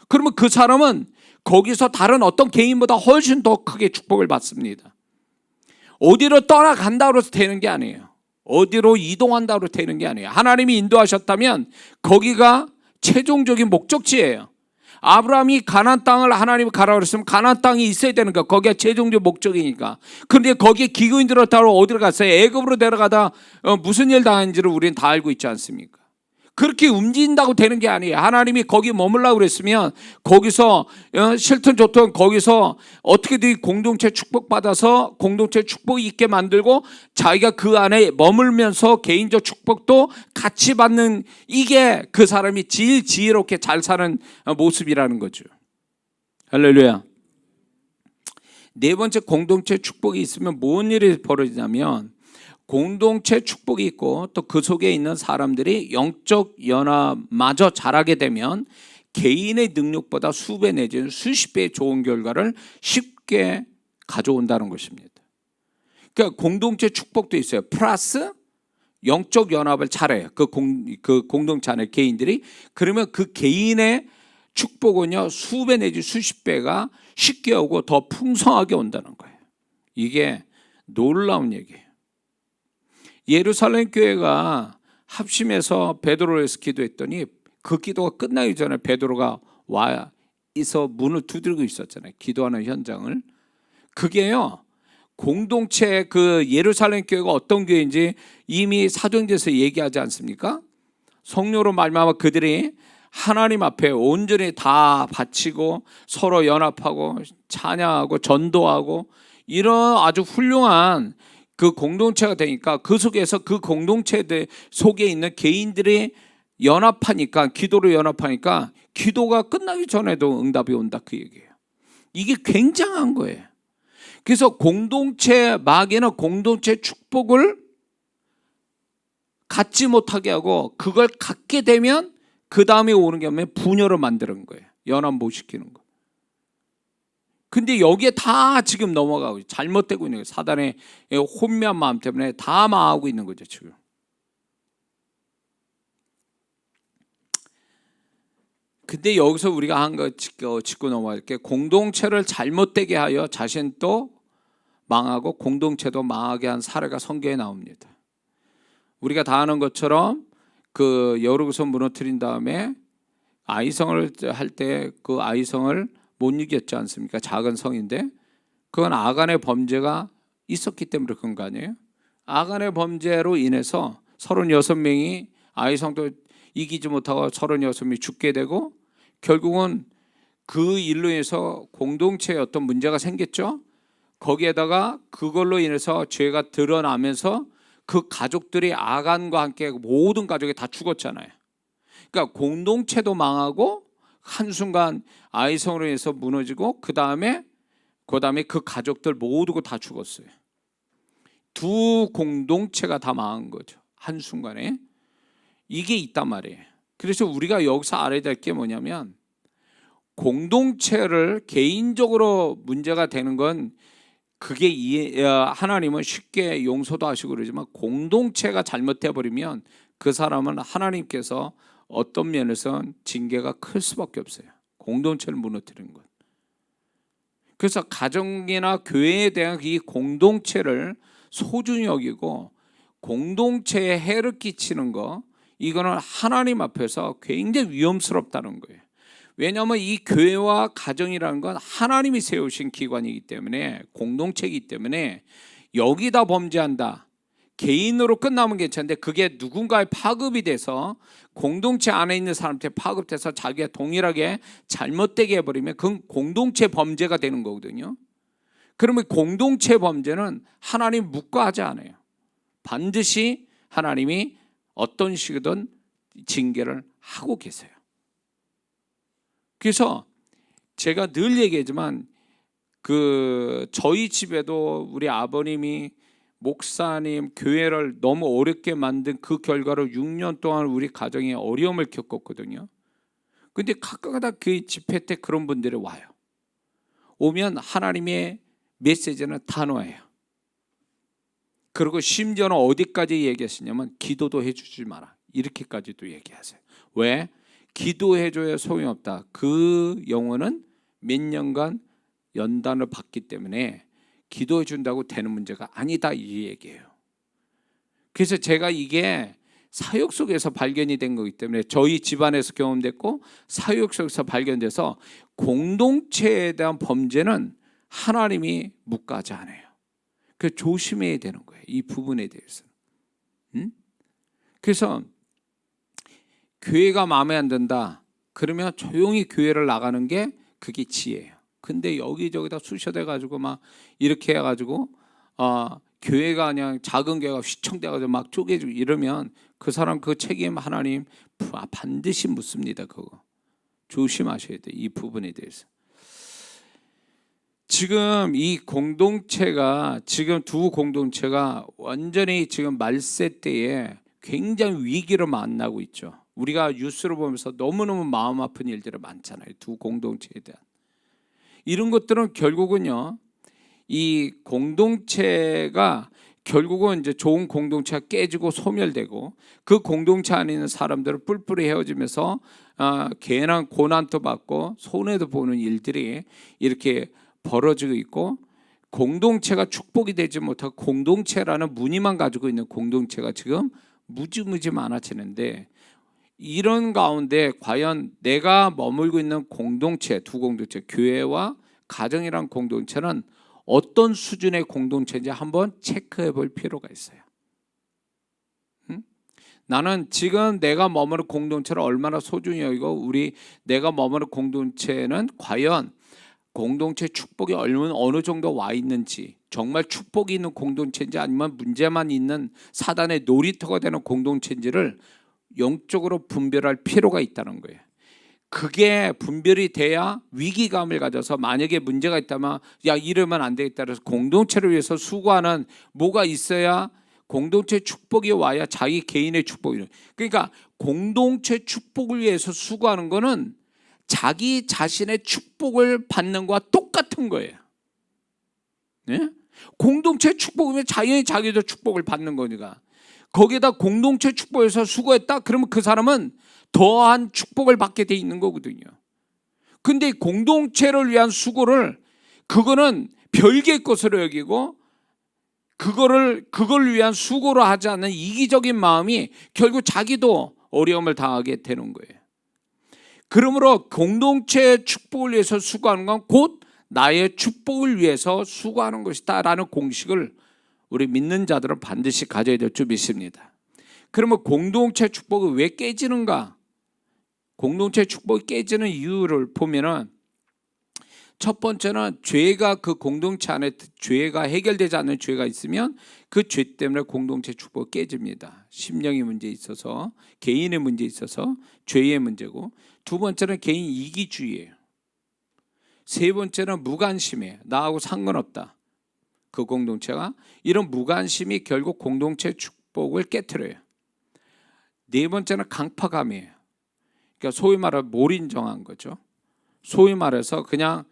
그러면 그 사람은 거기서 다른 어떤 개인보다 훨씬 더 크게 축복을 받습니다. 어디로 떠나간다고 해서 되는 게 아니에요. 어디로 이동한다고 되는 게 아니에요. 하나님이 인도하셨다면 거기가 최종적인 목적지예요. 아브라함이 가나안 땅을 하나님이 가라 그랬으면 가나안 땅이 있어야 되는 거야. 거기가 최종적 목적이니까. 그런데 거기에 기근이 들었다고 어디로 갔어요? 애굽으로 내려가다 무슨 일 당했는지를 우리는 다 알고 있지 않습니까? 그렇게 움직인다고 되는 게 아니에요. 하나님이 거기 머물라고 그랬으면 거기서 싫든 좋든 거기서 어떻게든 공동체 축복받아서 공동체 축복이 있게 만들고 자기가 그 안에 머물면서 개인적 축복도 같이 받는, 이게 그 사람이 제일 지혜롭게 잘 사는 모습이라는 거죠. 할렐루야. 네 번째, 공동체 축복이 있으면 뭔 일이 벌어지냐면, 공동체 축복이 있고 또 그 속에 있는 사람들이 영적 연합마저 잘하게 되면 개인의 능력보다 수배 내지는 수십 배의 좋은 결과를 쉽게 가져온다는 것입니다. 그러니까 공동체 축복도 있어요. 플러스 영적 연합을 잘해요. 그 공동체 안에 개인들이. 그러면 그 개인의 축복은요 수배 내지 수십 배가 쉽게 오고 더 풍성하게 온다는 거예요. 이게 놀라운 얘기예요. 예루살렘 교회가 합심해서 베드로를 위해서 기도했더니 그 기도가 끝나기 전에 베드로가 와서 문을 두드리고 있었잖아요. 기도하는 현장을. 그게요 공동체, 그 예루살렘 교회가 어떤 교회인지 이미 사도행전에서 얘기하지 않습니까? 성령으로 말미암아 그들이 하나님 앞에 온전히 다 바치고 서로 연합하고 찬양하고 전도하고 이런 아주 훌륭한 그 공동체가 되니까 그 속에서 그 공동체 속에 있는 개인들이 연합하니까, 기도로 연합하니까 기도가 끝나기 전에도 응답이 온다, 그 얘기예요. 이게 굉장한 거예요. 그래서 공동체 마귀는 공동체 축복을 갖지 못하게 하고 그걸 갖게 되면 그 다음에 오는 게 뭐냐면 분열을 만드는 거예요. 연합 못 시키는 거. 근데 여기에 다 지금 넘어가고 잘못되고 있는 거예요. 사단의 혼미한 마음 때문에 다 망하고 있는 거죠 지금. 근데 여기서 우리가 한 거 짚고 넘어갈게. 공동체를 잘못되게 하여 자신도 망하고 공동체도 망하게 한 사례가 성경에 나옵니다. 우리가 다 아는 것처럼 그 여리고성 무너뜨린 다음에 아이성을 할 때 그 아이성을 못 이겼지 않습니까? 작은 성인데 그건 아간의 범죄가 있었기 때문에 그런 거 아니에요? 아간의 범죄로 인해서 36명이 아이성도 이기지 못하고 36명이 죽게 되고 결국은 그 일로 인해서 공동체에 어떤 문제가 생겼죠. 거기에다가 그걸로 인해서 죄가 드러나면서 그 가족들이 아간과 함께 모든 가족이 다 죽었잖아요. 그러니까 공동체도 망하고 한순간 아이성으로 인해서 무너지고 그 다음에 그 가족들 모두가 다 죽었어요. 두 공동체가 다 망한 거죠. 한순간에. 이게 있단 말이에요. 그래서 우리가 여기서 알아야 될 게 뭐냐면 공동체를 개인적으로 문제가 되는 건 그게 하나님은 쉽게 용서도 하시고 그러지만 공동체가 잘못돼 버리면 그 사람은 하나님께서 어떤 면에서는 징계가 클 수밖에 없어요. 공동체를 무너뜨리는 것. 그래서 가정이나 교회에 대한 이 공동체를 소중히 여기고 공동체에 해를 끼치는 거, 이거는 하나님 앞에서 굉장히 위험스럽다는 거예요. 왜냐하면 이 교회와 가정이라는 건 하나님이 세우신 기관이기 때문에, 공동체이기 때문에 여기다 범죄한다, 개인으로 끝나면 괜찮은데 그게 누군가의 파급이 돼서 공동체 안에 있는 사람한테 파급돼서 자기가 동일하게 잘못되게 해버리면 그건 공동체 범죄가 되는 거거든요. 그러면 공동체 범죄는 하나님 묵과하지 않아요. 반드시 하나님이 어떤 식이든 징계를 하고 계세요. 그래서 제가 늘 얘기하지만 저희 집에도 우리 아버님이 목사님 교회를 너무 어렵게 만든 그 결과로 6년 동안 우리 가정에 어려움을 겪었거든요. 근데 가끔가다 그 집회 때 그런 분들이 와요. 오면 하나님의 메시지는 단호해요. 그리고 심지어는 어디까지 얘기하시냐면 기도도 해주지 마라, 이렇게까지도 얘기하세요. 왜? 기도해줘야 소용이 없다. 그 영혼은 몇 년간 연단을 받기 때문에 기도해 준다고 되는 문제가 아니다, 이 얘기예요. 그래서 제가 이게 사역 속에서 발견이 된 거기 때문에 저희 집안에서 경험됐고 사역 속에서 발견돼서 공동체에 대한 범죄는 하나님이 묵과하지 않아요. 그래서 조심해야 되는 거예요, 이 부분에 대해서는. 그래서 교회가 마음에 안 든다 그러면 조용히 교회를 나가는 게 그게 지혜예요. 근데 여기저기다 쑤셔대 가지고 막 이렇게 해가지고 교회가 그냥 작은 교회가 휘청대가지고 막 쪼개지고 이러면 그 사람 그 책임 하나님 반드시 묻습니다. 그거 조심하셔야 돼요, 이 부분에 대해서. 지금 이 공동체가, 지금 두 공동체가 완전히 지금 말세 때에 굉장히 위기를 만나고 있죠. 우리가 뉴스를 보면서 너무너무 마음 아픈 일들이 많잖아요, 두 공동체에 대한. 이런 것들은 결국은요, 이 공동체가 결국은 이제 좋은 공동체가 깨지고 소멸되고 그 공동체 안에 있는 사람들을 뿔뿔이 헤어지면서 괜한 고난도 받고 손해도 보는 일들이 이렇게 벌어지고 있고, 공동체가 축복이 되지 못하고 공동체라는 무늬만 가지고 있는 공동체가 지금 무지무지 많아지는데, 이런 가운데 과연 내가 머물고 있는 공동체, 두 공동체, 교회와 가정이란 공동체는 어떤 수준의 공동체인지 한번 체크해 볼 필요가 있어요. 나는 지금 내가 머무는 공동체를 얼마나 소중히 여기고 내가 머무는 공동체는 과연 공동체 축복이 어느 정도 와 있는지, 정말 축복이 있는 공동체인지 아니면 문제만 있는 사단의 놀이터가 되는 공동체인지를 영적으로 분별할 필요가 있다는 거예요. 그게 분별이 돼야 위기감을 가져서 만약에 문제가 있다면 야, 이러면 안 되겠다 그래서 공동체를 위해서 수고하는 뭐가 있어야 공동체 축복이 와야 자기 개인의 축복이. 그러니까 공동체 축복을 위해서 수고하는 거는 자기 자신의 축복을 받는 거와 똑같은 거예요. 네? 공동체 축복이면 자연히 자기도 축복을 받는 거니까. 거기에다 공동체 축복에서 수고했다 그러면 그 사람은 더한 축복을 받게 돼 있는 거거든요. 근데 공동체를 위한 수고를 그거는 별개의 것으로 여기고 그걸 위한 수고를 하지 않는 이기적인 마음이 결국 자기도 어려움을 당하게 되는 거예요. 그러므로 공동체의 축복을 위해서 수고하는 건 곧 나의 축복을 위해서 수고하는 것이다 라는 공식을 우리 믿는 자들은 반드시 가져야 될 줄 믿습니다. 그러면 공동체 축복이 왜 깨지는가? 공동체 축복이 깨지는 이유를 보면은 첫 번째는 죄가 그 공동체 안에 죄가 해결되지 않는 죄가 있으면 그 죄 때문에 공동체 축복이 깨집니다. 심령의 문제에 있어서, 개인의 문제에 있어서 죄의 문제고, 두 번째는 개인 이기주의예요. 세 번째는 무관심이에요. 나하고 상관없다. 그 공동체가 이런 무관심이 결국 공동체 축복을 깨트려요. 네 번째는 강파감이에요. 그러니까 소위 말해 몰인정한 거죠. 소위 말해서 그냥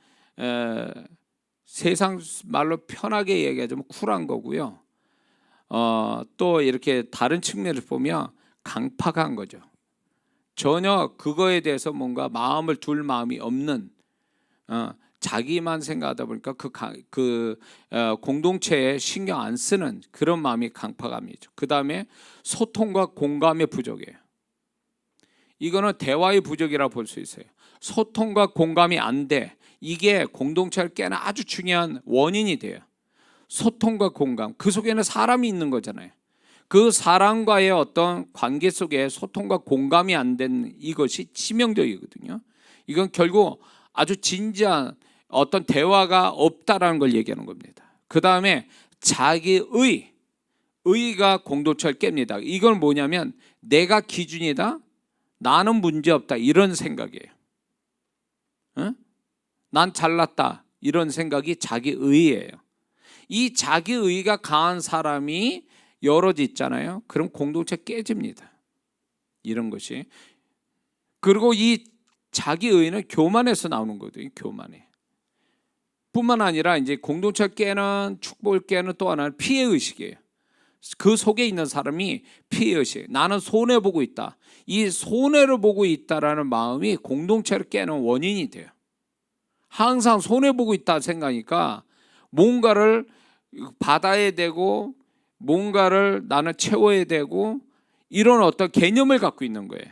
세상 말로 편하게 얘기하자면 쿨한 거고요. 또 이렇게 다른 측면을 보면 강팍한 거죠. 전혀 그거에 대해서 뭔가 마음을 둘 마음이 없는, 자기만 생각하다 보니까 공동체에 신경 안 쓰는 그런 마음이 강팍함이죠. 그 다음에 소통과 공감의 부족이에요. 이거는 대화의 부족이라고 볼 수 있어요. 소통과 공감이 안 돼. 이게 공동체를 깨는 아주 중요한 원인이 돼요. 소통과 공감, 그 속에는 사람이 있는 거잖아요. 그 사람과의 어떤 관계 속에 소통과 공감이 안 된 이것이 치명적이거든요. 이건 결국 아주 진지한 어떤 대화가 없다라는 걸 얘기하는 겁니다. 그 다음에 의가 공동체를 깹니다. 이건 뭐냐면 내가 기준이다, 나는 문제없다 이런 생각이에요. 난 잘났다 이런 생각이 자기의예요. 이 자기의가 강한 사람이 여럿 있잖아요. 그럼 공동체 깨집니다. 이런 것이. 그리고 이 자기의는 교만에서 나오는 거거든요. 교만에. 뿐만 아니라 이제 공동체를 깨는, 축복을 깨는 또 하나는 피해의식이에요. 그 속에 있는 사람이 피해의식. 나는 손해보고 있다. 이 손해를 보고 있다라는 마음이 공동체를 깨는 원인이 돼요. 항상 손해보고 있다 생각하니까 뭔가를 받아야 되고 뭔가를 나는 채워야 되고 이런 어떤 개념을 갖고 있는 거예요.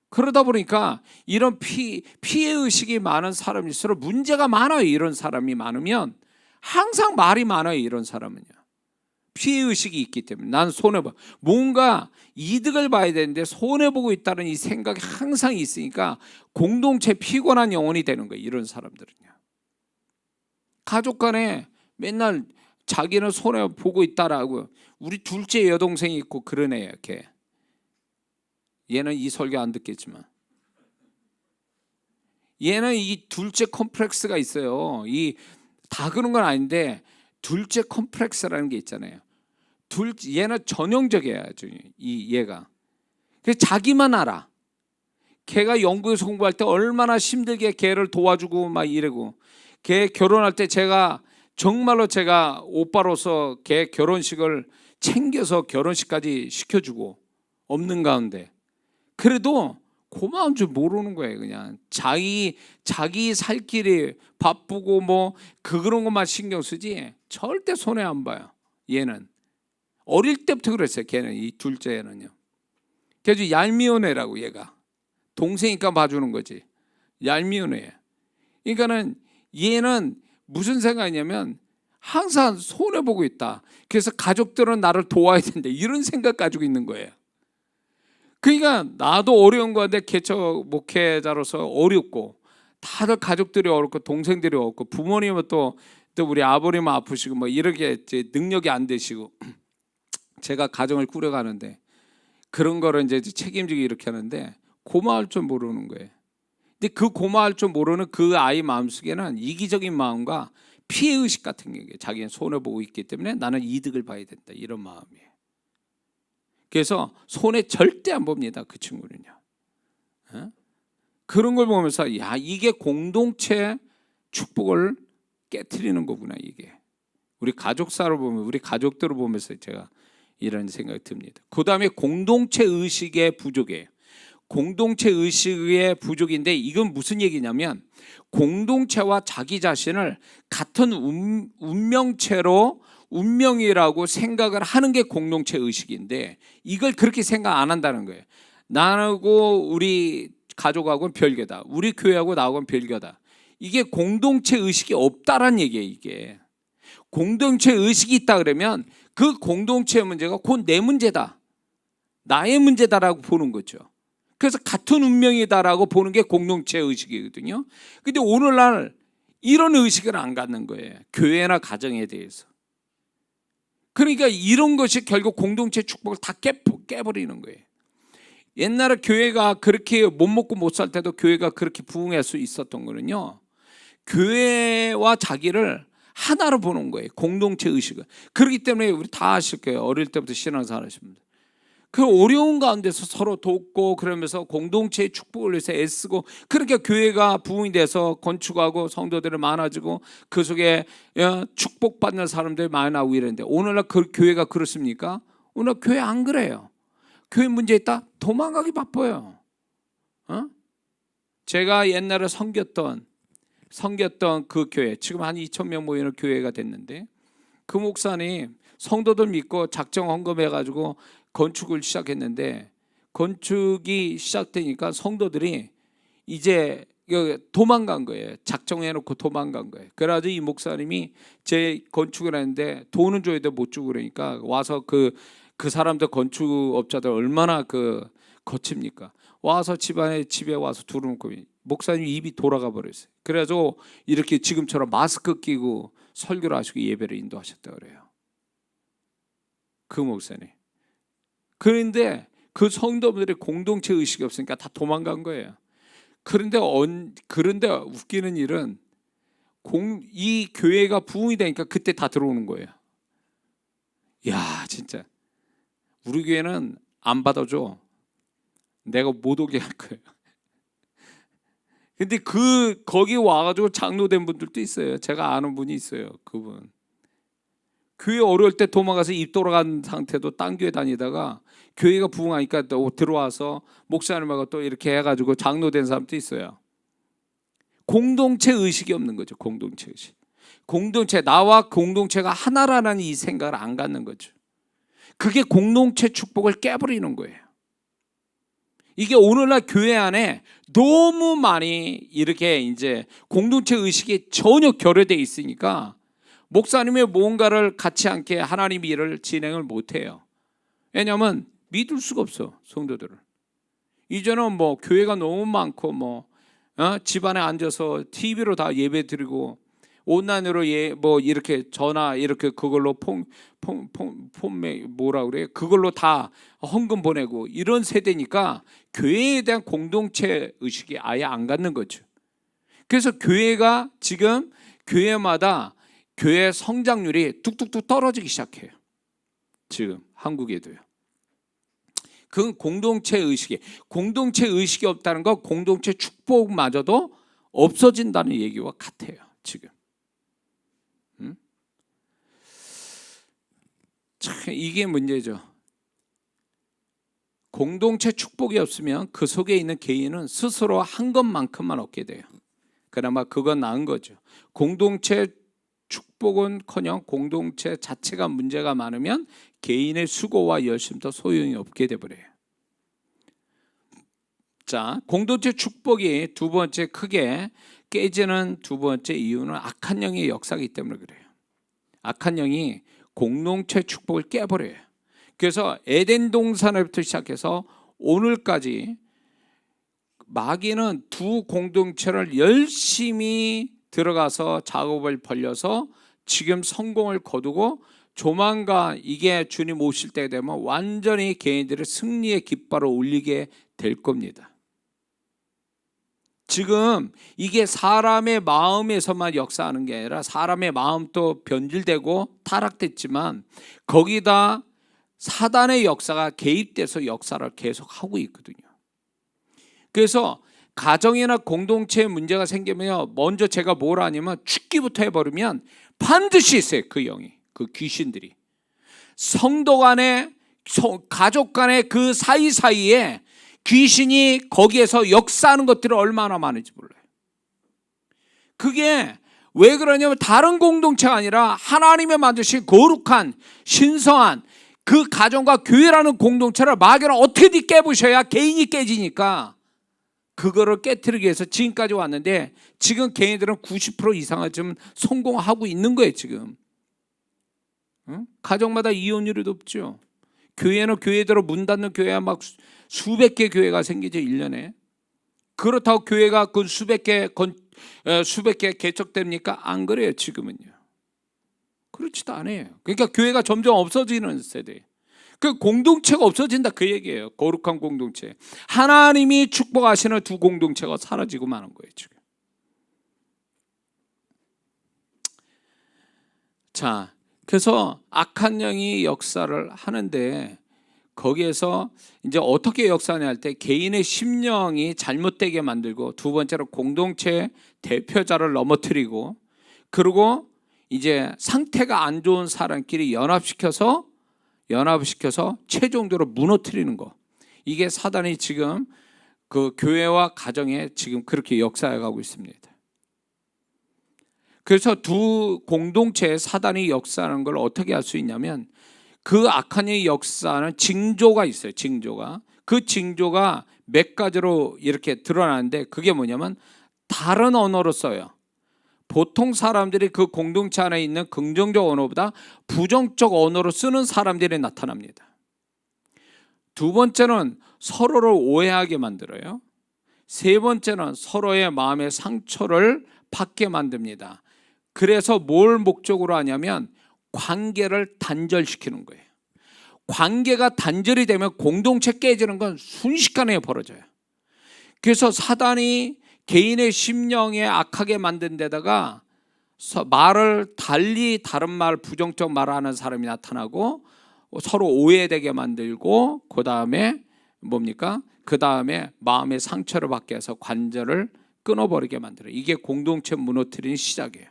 그러다 보니까 이런 피해의식이 많은 사람일수록 문제가 많아요. 이런 사람이 많으면 항상 말이 많아요. 이런 사람은요. 피해의식이 있기 때문에 난 손해봐. 뭔가 이득을 봐야 되는데 손해보고 있다는 이 생각이 항상 있으니까 공동체 피곤한 영혼이 되는 거예요. 이런 사람들은요. 가족 간에 맨날 자기는 손해보고 있다라고. 우리 둘째 여동생이 있고 그런 애야. 걔. 얘는 이 설교 안 듣겠지만 얘는 이 둘째 컴플렉스가 있어요. 다 그런 건 아닌데 둘째 컴플렉스라는 게 있잖아요. 얘는 전형적이야. 얘가. 그래서 자기만 알아. 걔가 영국에서 공부할 때 얼마나 힘들게 걔를 도와주고 막 이러고, 걔 결혼할 때 정말로 제가 오빠로서 걔 결혼식을 챙겨서 결혼식까지 시켜주고 없는 가운데 그래도 고마운 줄 모르는 거예요. 그냥 자기 살 길이 바쁘고 뭐 그런 것만 신경 쓰지 절대 손해 안 봐요. 얘는 어릴 때부터 그랬어요. 걔는, 이 둘째 애는요. 그래서 얄미운 애라고. 얘가 동생이니까 봐주는 거지. 얄미운 애. 그러니까는 얘는 무슨 생각이냐면 항상 손해 보고 있다. 그래서 가족들은 나를 도와야 된다. 이런 생각 가지고 있는 거예요. 그러니까 나도 어려운 건데 개척 목회자로서 어렵고 다들 가족들이 어렵고 동생들이 어렵고 부모님은 또 우리 아버님은 아프시고 뭐 이렇게 능력이 안 되시고 제가 가정을 꾸려가는데 그런 거를 이제 책임지고 이렇게 하는데 고마울 줄 모르는 거예요. 근데 그 고마울 줄 모르는 그 아이 마음속에는 이기적인 마음과 피해의식 같은 게 자기는 손해보고 있기 때문에 나는 이득을 봐야 된다. 이런 마음이에요. 그래서 손해 절대 안 봅니다. 그 친구는요. 그런 걸 보면서 야, 이게 공동체 축복을 깨트리는 거구나. 이게 우리 가족사를 보면, 우리 가족들을 보면서 제가 이런 생각이 듭니다. 그 다음에 공동체 의식의 부족이에요. 공동체 의식의 부족인데 이건 무슨 얘기냐면 공동체와 자기 자신을 같은 운명체로 운명이라고 생각을 하는 게 공동체 의식인데 이걸 그렇게 생각 안 한다는 거예요. 나하고 우리 가족하고는 별개다. 우리 교회하고 나하고는 별개다. 이게 공동체 의식이 없다란 얘기예요. 이게 공동체 의식이 있다 그러면 그 공동체 문제가 곧 내 문제다, 나의 문제다라고 보는 거죠. 그래서 같은 운명이다라고 보는 게 공동체 의식이거든요. 근데 오늘날 이런 의식을 안 갖는 거예요. 교회나 가정에 대해서. 그러니까 이런 것이 결국 공동체 축복을 다 깨버리는 거예요. 옛날에 교회가 그렇게 못 먹고 못 살 때도 교회가 그렇게 부흥할 수 있었던 거는요, 교회와 자기를 하나로 보는 거예요. 공동체 의식을. 그렇기 때문에 우리 다 아실 거예요. 어릴 때부터 신앙생활 하신 분들. 그 어려운 가운데서 서로 돕고 그러면서 공동체의 축복을 위해서 애쓰고, 그러니까 교회가 부흥이 돼서 건축하고 성도들이 많아지고 그 속에 축복받는 사람들이 많이 나오고 이랬는데, 오늘날 그 교회가 그렇습니까? 오늘 교회 안 그래요. 교회 문제 있다? 도망가기 바빠요. 제가 옛날에 섬겼던 그 교회, 지금 한 2,000명 모이는 교회가 됐는데, 그 목사님 성도들 믿고 작정 헌금해가지고 건축을 시작했는데, 건축이 시작되니까 성도들이 이제 도망간 거예요. 작정해놓고 도망간 거예요. 그래가지고 이 목사님이 제 건축을 했는데 돈은 줘야 돼 못 주고, 그러니까 와서 그 사람들 건축업자들 얼마나 거칩니까? 와서 집에 와서 두루놓고 목사님 입이 돌아가 버렸어요. 그래서 이렇게 지금처럼 마스크 끼고 설교를 하시고 예배를 인도하셨다 그래요. 그 목사님. 그런데 그 성도들의 공동체 의식이 없으니까 다 도망간 거예요. 그런데 웃기는 일은 이 교회가 부흥이 되니까 그때 다 들어오는 거예요. 야, 진짜 우리 교회는 안 받아줘. 내가 못 오게 할 거예요. 근데 거기 와가지고 장로된 분들도 있어요. 제가 아는 분이 있어요. 그분 교회 어려울 때 도망가서 입 돌아간 상태도 딴 교회 다니다가 교회가 부흥하니까 또 들어와서 목사님하고 또 이렇게 해가지고 장로된 사람도 있어요. 공동체 의식이 없는 거죠. 공동체 의식. 나와 공동체가 하나라는 이 생각을 안 갖는 거죠. 그게 공동체 축복을 깨버리는 거예요. 이게 오늘날 교회 안에 너무 많이 이렇게 이제 공동체 의식이 전혀 결여되어 있으니까 목사님의 뭔가를 같이 함께 하나님 일을 진행을 못해요. 왜냐하면 믿을 수가 없어, 성도들을. 이제는 뭐 교회가 너무 많고 집안에 앉아서 TV로 다 예배 드리고 온라인으로 뭐 이렇게 전화 이렇게 그걸로 뭐라 그래? 그걸로 다 헌금 보내고 이런 세대니까 교회에 대한 공동체 의식이 아예 안 갖는 거죠. 그래서 교회가 지금 교회마다 교회 성장률이 뚝뚝뚝 떨어지기 시작해요. 지금 한국에도요. 그건 공동체 의식이 없다는 거, 공동체 축복마저도 없어진다는 얘기와 같아요. 지금. 참 이게 문제죠. 공동체 축복이 없으면 그 속에 있는 개인은 스스로 한 것만큼만 얻게 돼요. 그나마 그건 나은 거죠. 공동체 축복은커녕 공동체 자체가 문제가 많으면 개인의 수고와 열심도 소용이 없게 돼버려요. 자, 공동체 축복이 두 번째 크게 깨지는 두 번째 이유는 악한 영의 역사이기 때문에 그래요. 악한 영이 공동체 축복을 깨버려요. 그래서 에덴 동산부터 시작해서 오늘까지 마귀는 두 공동체를 열심히 들어가서 작업을 벌려서 지금 성공을 거두고 조만간 이게 주님 오실 때 되면 완전히 개인들의 승리의 깃발을 올리게 될 겁니다. 지금 이게 사람의 마음에서만 역사하는 게 아니라 사람의 마음도 변질되고 타락됐지만 거기다 사단의 역사가 개입돼서 역사를 계속하고 있거든요. 그래서 가정이나 공동체에 문제가 생기면 먼저 제가 뭘 하냐면 죽기부터 해버리면 반드시 있어요. 그 영이, 그 귀신들이 성도 간에 가족 간에 그 사이사이에 귀신이 거기에서 역사하는 것들이 얼마나 많은지 몰라요. 그게 왜 그러냐면 다른 공동체가 아니라 하나님의 만드신 거룩한 신성한 그 가정과 교회라는 공동체를 마귀는 어떻게든 깨부셔야 개인이 깨지니까 그거를 깨트리기 위해서 지금까지 왔는데, 지금 개인들은 90% 이상을 좀 성공하고 있는 거예요 지금. 응? 가정마다 이혼율이 높죠. 교회는 교회대로 문 닫는 교회가 막 수백 개 교회가 생기죠 1년에. 그렇다고 교회가 그 수백 개 개척됩니까? 안 그래요 지금은요. 그렇지도 않아요. 그러니까 교회가 점점 없어지는 세대. 그 공동체가 없어진다 그 얘기예요. 거룩한 공동체. 하나님이 축복하시는 두 공동체가 사라지고 마는 거예요 지금. 자, 그래서 악한 영이 역사를 하는데 거기에서 이제 어떻게 역사하냐 할 때 개인의 심령이 잘못되게 만들고, 두 번째로 공동체 대표자를 넘어뜨리고, 그리고 이제 상태가 안 좋은 사람끼리 연합시켜서 최종적으로 무너뜨리는 거. 이게 사단이 지금 그 교회와 가정에 지금 그렇게 역사해 가고 있습니다. 그래서 두 공동체에 사단이 역사하는 걸 어떻게 할 수 있냐면, 그 악한 영의 역사는 징조가 있어요. 징조가. 그 징조가 몇 가지로 이렇게 드러나는데, 그게 뭐냐면 다른 언어로 써요. 보통 사람들이 그 공동체 안에 있는 긍정적 언어보다 부정적 언어로 쓰는 사람들이 나타납니다. 두 번째는 서로를 오해하게 만들어요. 세 번째는 서로의 마음의 상처를 받게 만듭니다. 그래서 뭘 목적으로 하냐면 관계를 단절시키는 거예요. 관계가 단절이 되면 공동체 깨지는 건 순식간에 벌어져요. 그래서 사단이 개인의 심령에 악하게 만든 데다가 말을 달리 다른 말, 부정적 말을 하는 사람이 나타나고 서로 오해되게 만들고, 그 다음에 뭡니까? 그 다음에 마음의 상처를 받게 해서 관절을 끊어버리게 만들어요. 이게 공동체 무너뜨리는 시작이에요.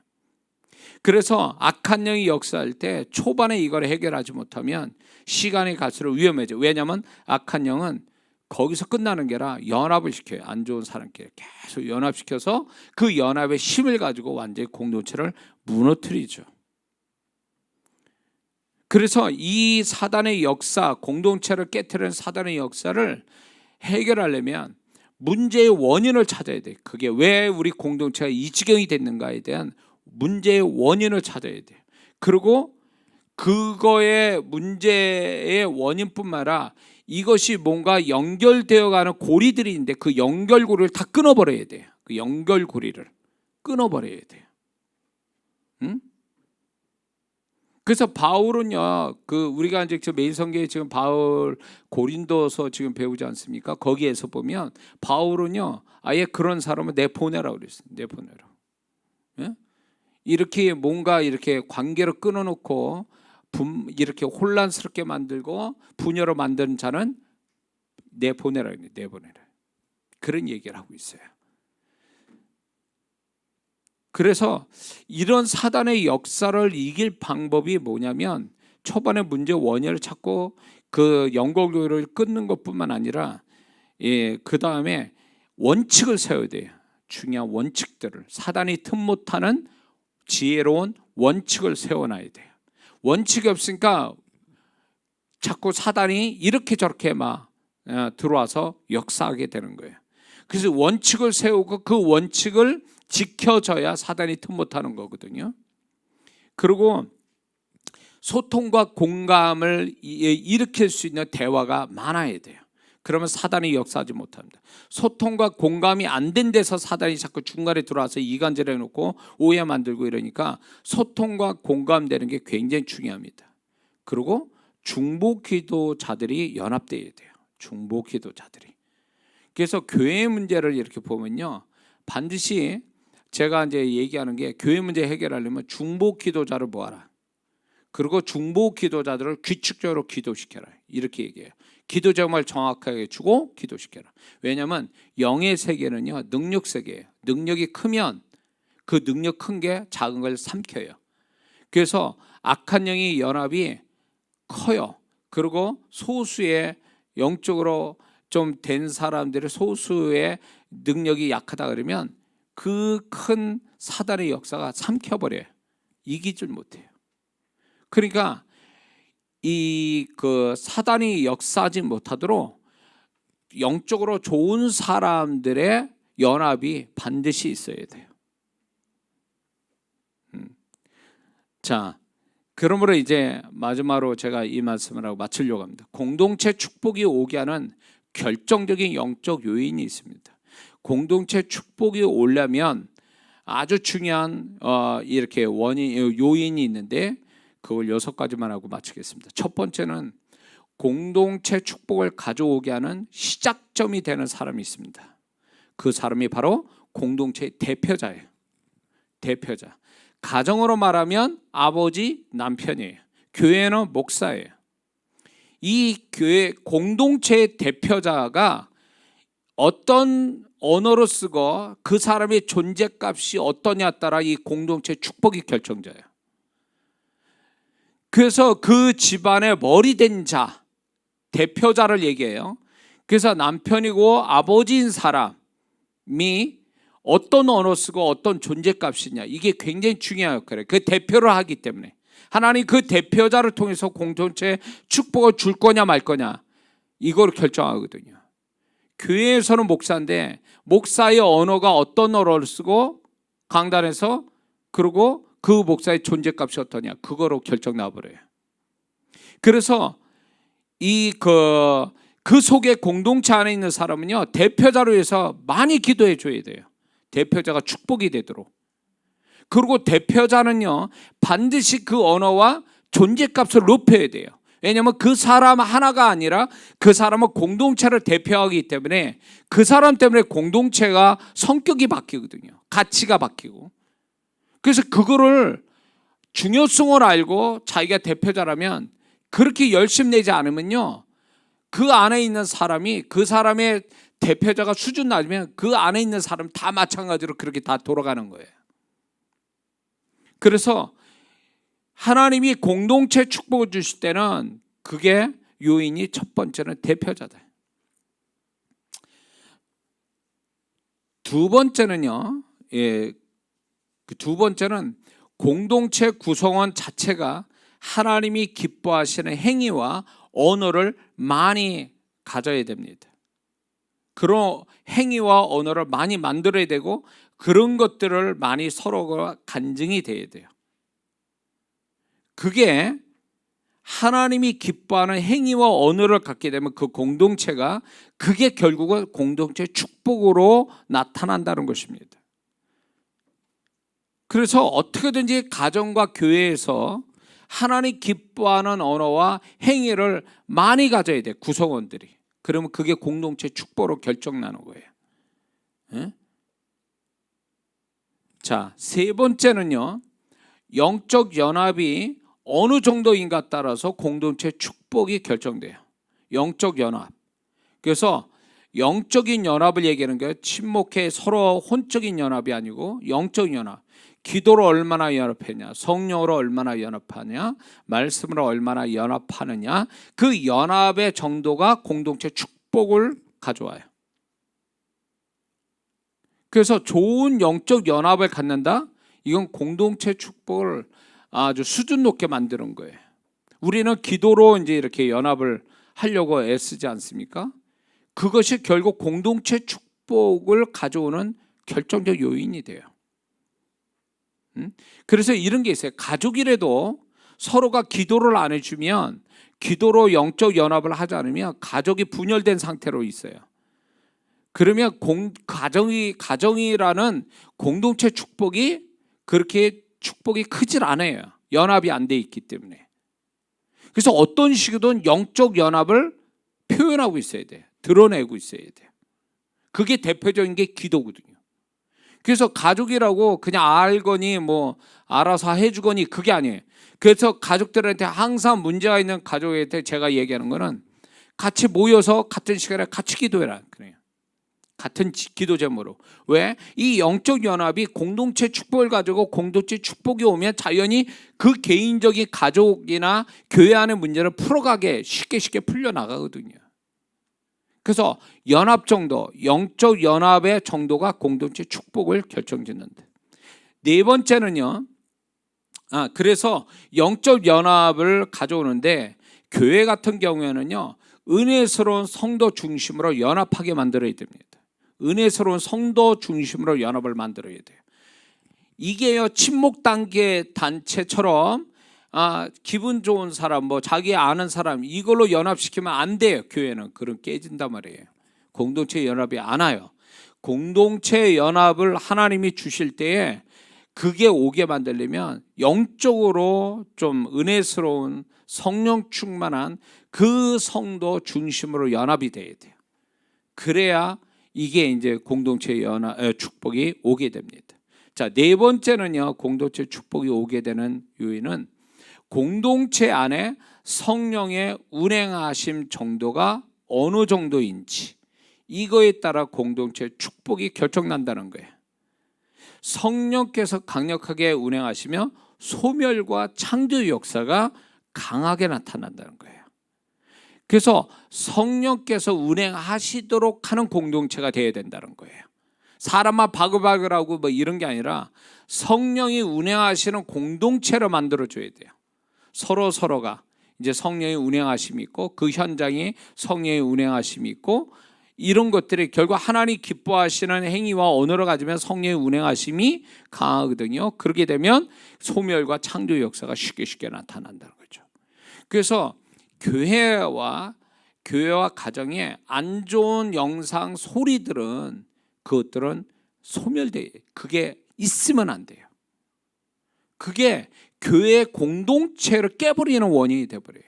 그래서 악한 영이 역사할 때 초반에 이걸 해결하지 못하면 시간이 갈수록 위험해져요. 왜냐하면 악한 영은 거기서 끝나는 게 아니라 연합을 시켜요. 안 좋은 사람끼리 계속 연합시켜서 그 연합의 힘을 가지고 완전히 공동체를 무너뜨리죠. 그래서 이 사단의 역사, 공동체를 깨트리는 사단의 역사를 해결하려면 문제의 원인을 찾아야 돼요. 그게 왜 우리 공동체가 이 지경이 됐는가에 대한 문제의 원인을 찾아야 돼요. 그리고 그거의 문제의 원인뿐만 아니라 이것이 뭔가 연결되어가는 고리들이 있는데 그 연결고리를 다 끊어버려야 돼요. 그 연결고리를 끊어버려야 돼요. 응? 그래서 바울은요, 그 우리가 이제 매일 성경에 지금 바울 고린도서 지금 배우지 않습니까? 거기에서 보면 바울은요, 아예 그런 사람을 내보내라고 그랬어요. 내보내라고. 예? 이렇게 뭔가 이렇게 관계를 끊어놓고 이렇게 혼란스럽게 만들고 분열을 만드는 자는 내보내라. 내보내라. 그런 얘기를 하고 있어요. 그래서 이런 사단의 역사를 이길 방법이 뭐냐면 초반에 문제 원인을 찾고 그 연결고리를 끊는 것뿐만 아니라 그 다음에 원칙을 세워야 돼요. 중요한 원칙들을, 사단이 틈 못하는 지혜로운 원칙을 세워놔야 돼요. 원칙이 없으니까 자꾸 사단이 이렇게 저렇게 막 들어와서 역사하게 되는 거예요. 그래서 원칙을 세우고 그 원칙을 지켜져야 사단이 틈 못하는 거거든요. 그리고 소통과 공감을 일으킬 수 있는 대화가 많아야 돼요. 그러면 사단이 역사하지 못합니다. 소통과 공감이 안 된 데서 사단이 자꾸 중간에 들어와서 이간질 해놓고 오해 만들고 이러니까 소통과 공감되는 게 굉장히 중요합니다. 그리고 중보기도자들이 연합돼야 돼요. 중보기도자들이. 그래서 교회 문제를 이렇게 보면요, 반드시 제가 이제 얘기하는 게 교회 문제 해결하려면 중보기도자를 모아라. 그리고 중보기도자들을 규칙적으로 기도시켜라. 이렇게 얘기해요. 기도 제목을 정확하게 주고 기도시켜라. 왜냐하면 영의 세계는요, 능력 세계예요. 능력이 크면 그 능력 큰 게 작은 걸 삼켜요. 그래서 악한 영의 연합이 커요. 그리고 소수의 영적으로 좀 된 사람들의 소수의 능력이 약하다 그러면 그 큰 사단의 역사가 삼켜버려요. 이기질 못해요. 그러니까 이 그 사단이 역사하지 못하도록 영적으로 좋은 사람들의 연합이 반드시 있어야 돼요. 자, 그러므로 이제 마지막으로 제가 이 말씀을 하고 마치려고 합니다. 공동체 축복이 오게 하는 결정적인 영적 요인이 있습니다. 공동체 축복이 오려면 아주 중요한 이렇게 요인이 있는데 그걸 6가지만 하고 마치겠습니다. 첫 번째는 공동체 축복을 가져오게 하는 시작점이 되는 사람이 있습니다. 그 사람이 바로 공동체의 대표자예요. 대표자. 가정으로 말하면 아버지, 남편이에요. 교회는 목사예요. 이 교회 공동체의 대표자가 어떤 언어로 쓰고 그 사람의 존재값이 어떠냐에 따라 이 공동체 축복이 결정져요. 그래서 그 집안의 머리 된 자, 대표자를 얘기해요. 그래서 남편이고 아버지인 사람이 어떤 언어 쓰고 어떤 존재값이냐, 이게 굉장히 중요한 역할이에요. 그 대표를 하기 때문에 하나님 그 대표자를 통해서 공동체 축복을 줄 거냐 말 거냐 이걸 결정하거든요. 교회에서는 목사인데 목사의 언어가 어떤 언어를 쓰고 강단에서 그리고 그 목사의 존재값이 어떠냐 그거로 결정 나버려요. 그래서 그 속에 공동체 안에 있는 사람은요 대표자로 해서 많이 기도해 줘야 돼요. 대표자가 축복이 되도록. 그리고 대표자는요 반드시 그 언어와 존재값을 높여야 돼요. 왜냐하면 그 사람 하나가 아니라 그 사람은 공동체를 대표하기 때문에 그 사람 때문에 공동체가 성격이 바뀌거든요. 가치가 바뀌고. 그래서 그거를 중요성을 알고 자기가 대표자라면 그렇게 열심히 내지 않으면요 그 안에 있는 사람이 그 사람의 대표자가 수준 낮으면 그 안에 있는 사람 다 마찬가지로 그렇게 다 돌아가는 거예요. 그래서 하나님이 공동체 축복을 주실 때는 그게 요인이 첫 번째는 대표자다. 두 번째는요. 두 번째는 공동체 구성원 자체가 하나님이 기뻐하시는 행위와 언어를 많이 가져야 됩니다. 그런 행위와 언어를 많이 만들어야 되고 그런 것들을 많이 서로가 간증이 돼야 돼요. 그게 하나님이 기뻐하는 행위와 언어를 갖게 되면 그 공동체가 그게 결국은 공동체 축복으로 나타난다는 것입니다. 그래서 어떻게든지 가정과 교회에서 하나님 기뻐하는 언어와 행위를 많이 가져야 돼 구성원들이. 그러면 그게 공동체 축복으로 결정나는 거예요. 네? 자, 세 번째는요. 영적 연합이 어느 정도인가 따라서 공동체 축복이 결정돼요. 영적 연합. 그래서 영적인 연합을 얘기하는 게 친목회 서로 혼적인 연합이 아니고 영적 연합. 기도로 얼마나 연합하냐, 성령으로 얼마나 연합하냐, 말씀으로 얼마나 연합하느냐, 그 연합의 정도가 공동체 축복을 가져와요. 그래서 좋은 영적 연합을 갖는다? 이건 공동체 축복을 아주 수준 높게 만드는 거예요. 우리는 기도로 이제 이렇게 연합을 하려고 애쓰지 않습니까? 그것이 결국 공동체 축복을 가져오는 결정적 요인이 돼요. 그래서 이런 게 있어요. 가족이라도 서로가 기도를 안 해주면, 기도로 영적 연합을 하지 않으면 가족이 분열된 상태로 있어요. 그러면 가정이라는 공동체 축복이 그렇게 축복이 크질 않아요. 연합이 안 돼 있기 때문에. 그래서 어떤 식이든 영적 연합을 표현하고 있어야 돼요. 드러내고 있어야 돼요. 그게 대표적인 게 기도거든요. 그래서 가족이라고 그냥 알거니 뭐 알아서 해주거니 그게 아니에요. 그래서 가족들한테 항상 문제가 있는 가족한테 제가 얘기하는 거는 같이 모여서 같은 시간에 같이 기도해라 그래요. 같은 기도 제목으로. 왜? 이 영적 연합이 공동체 축복을 가지고 공동체 축복이 오면 자연히 그 개인적인 가족이나 교회 안의 문제를 풀어가게 쉽게 풀려나가거든요. 그래서 연합 정도, 영적 연합의 정도가 공동체 축복을 결정짓는데, 네 번째는요. 그래서 영적 연합을 가져오는데 교회 같은 경우에는요, 은혜스러운 성도 중심으로 연합하게 만들어야 됩니다. 은혜스러운 성도 중심으로 연합을 만들어야 돼요. 이게요, 친목 단계 단체처럼 기분 좋은 사람, 뭐 자기 아는 사람 이걸로 연합시키면 안 돼요. 교회는 그런 깨진단 말이에요. 공동체 연합이 안 와요. 공동체 연합을 하나님이 주실 때에 그게 오게 만들려면 영적으로 좀 은혜스러운 성령 충만한 그 성도 중심으로 연합이 돼야 돼요. 그래야 이게 이제 공동체 연합 축복이 오게 됩니다. 자, 네 번째는요, 공동체 축복이 오게 되는 요인은 공동체 안에 성령의 운행하심 정도가 어느 정도인지, 이거에 따라 공동체 축복이 결정난다는 거예요. 성령께서 강력하게 운행하시며 소멸과 창조 역사가 강하게 나타난다는 거예요. 그래서 성령께서 운행하시도록 하는 공동체가 되어야 된다는 거예요. 사람만 바글바글하고 뭐 이런 게 아니라 성령이 운행하시는 공동체로 만들어줘야 돼요. 서로가 이제 성령의 운행하심이 있고, 그 현장이 성령의 운행하심이 있고, 이런 것들이 결국 하나님 기뻐하시는 행위와 언어를 가지면 성령의 운행하심이 강하거든요. 그렇게 되면 소멸과 창조 역사가 쉽게 나타난다는 거죠. 그래서 교회와 가정에 안 좋은 영상 소리들은, 그것들은 소멸돼요. 그게 있으면 안 돼요. 그게 교회 공동체를 깨버리는 원인이 돼버려요.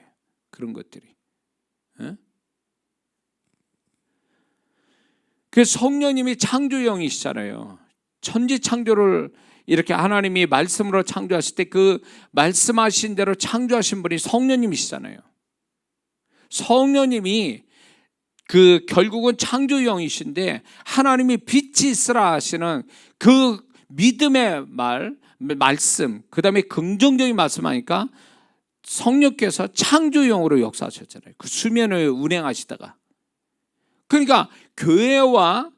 그런 것들이. 그래서 성령님이 창조형이시잖아요. 천지 창조를 이렇게 하나님이 말씀으로 창조하실 때 그 말씀하신 대로 창조하신 분이 성령님이시잖아요. 성령님이 그 결국은 창조형이신데 하나님이 빛이 있으라 하시는 그 믿음의 말씀, 그 다음에 긍정적인 말씀하니까 성령께서 창조형으로 역사하셨잖아요. 그 수면을 운행하시다가. 그러니까 교회와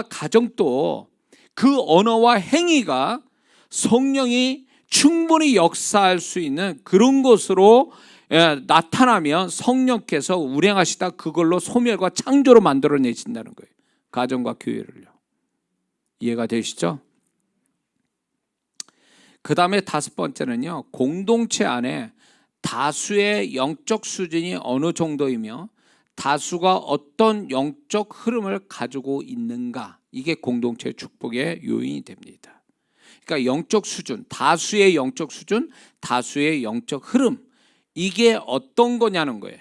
가정도 그 언어와 행위가 성령이 충분히 역사할 수 있는 그런 것으로 나타나면 성령께서 운행하시다 그걸로 소멸과 창조로 만들어내신다는 거예요. 가정과 교회를요. 이해가 되시죠? 그 다음에 다섯 번째는요, 공동체 안에 다수의 영적 수준이 어느 정도이며 다수가 어떤 영적 흐름을 가지고 있는가, 이게 공동체 축복의 요인이 됩니다. 그러니까 영적 수준, 다수의 영적 수준, 다수의 영적 흐름, 이게 어떤 거냐는 거예요.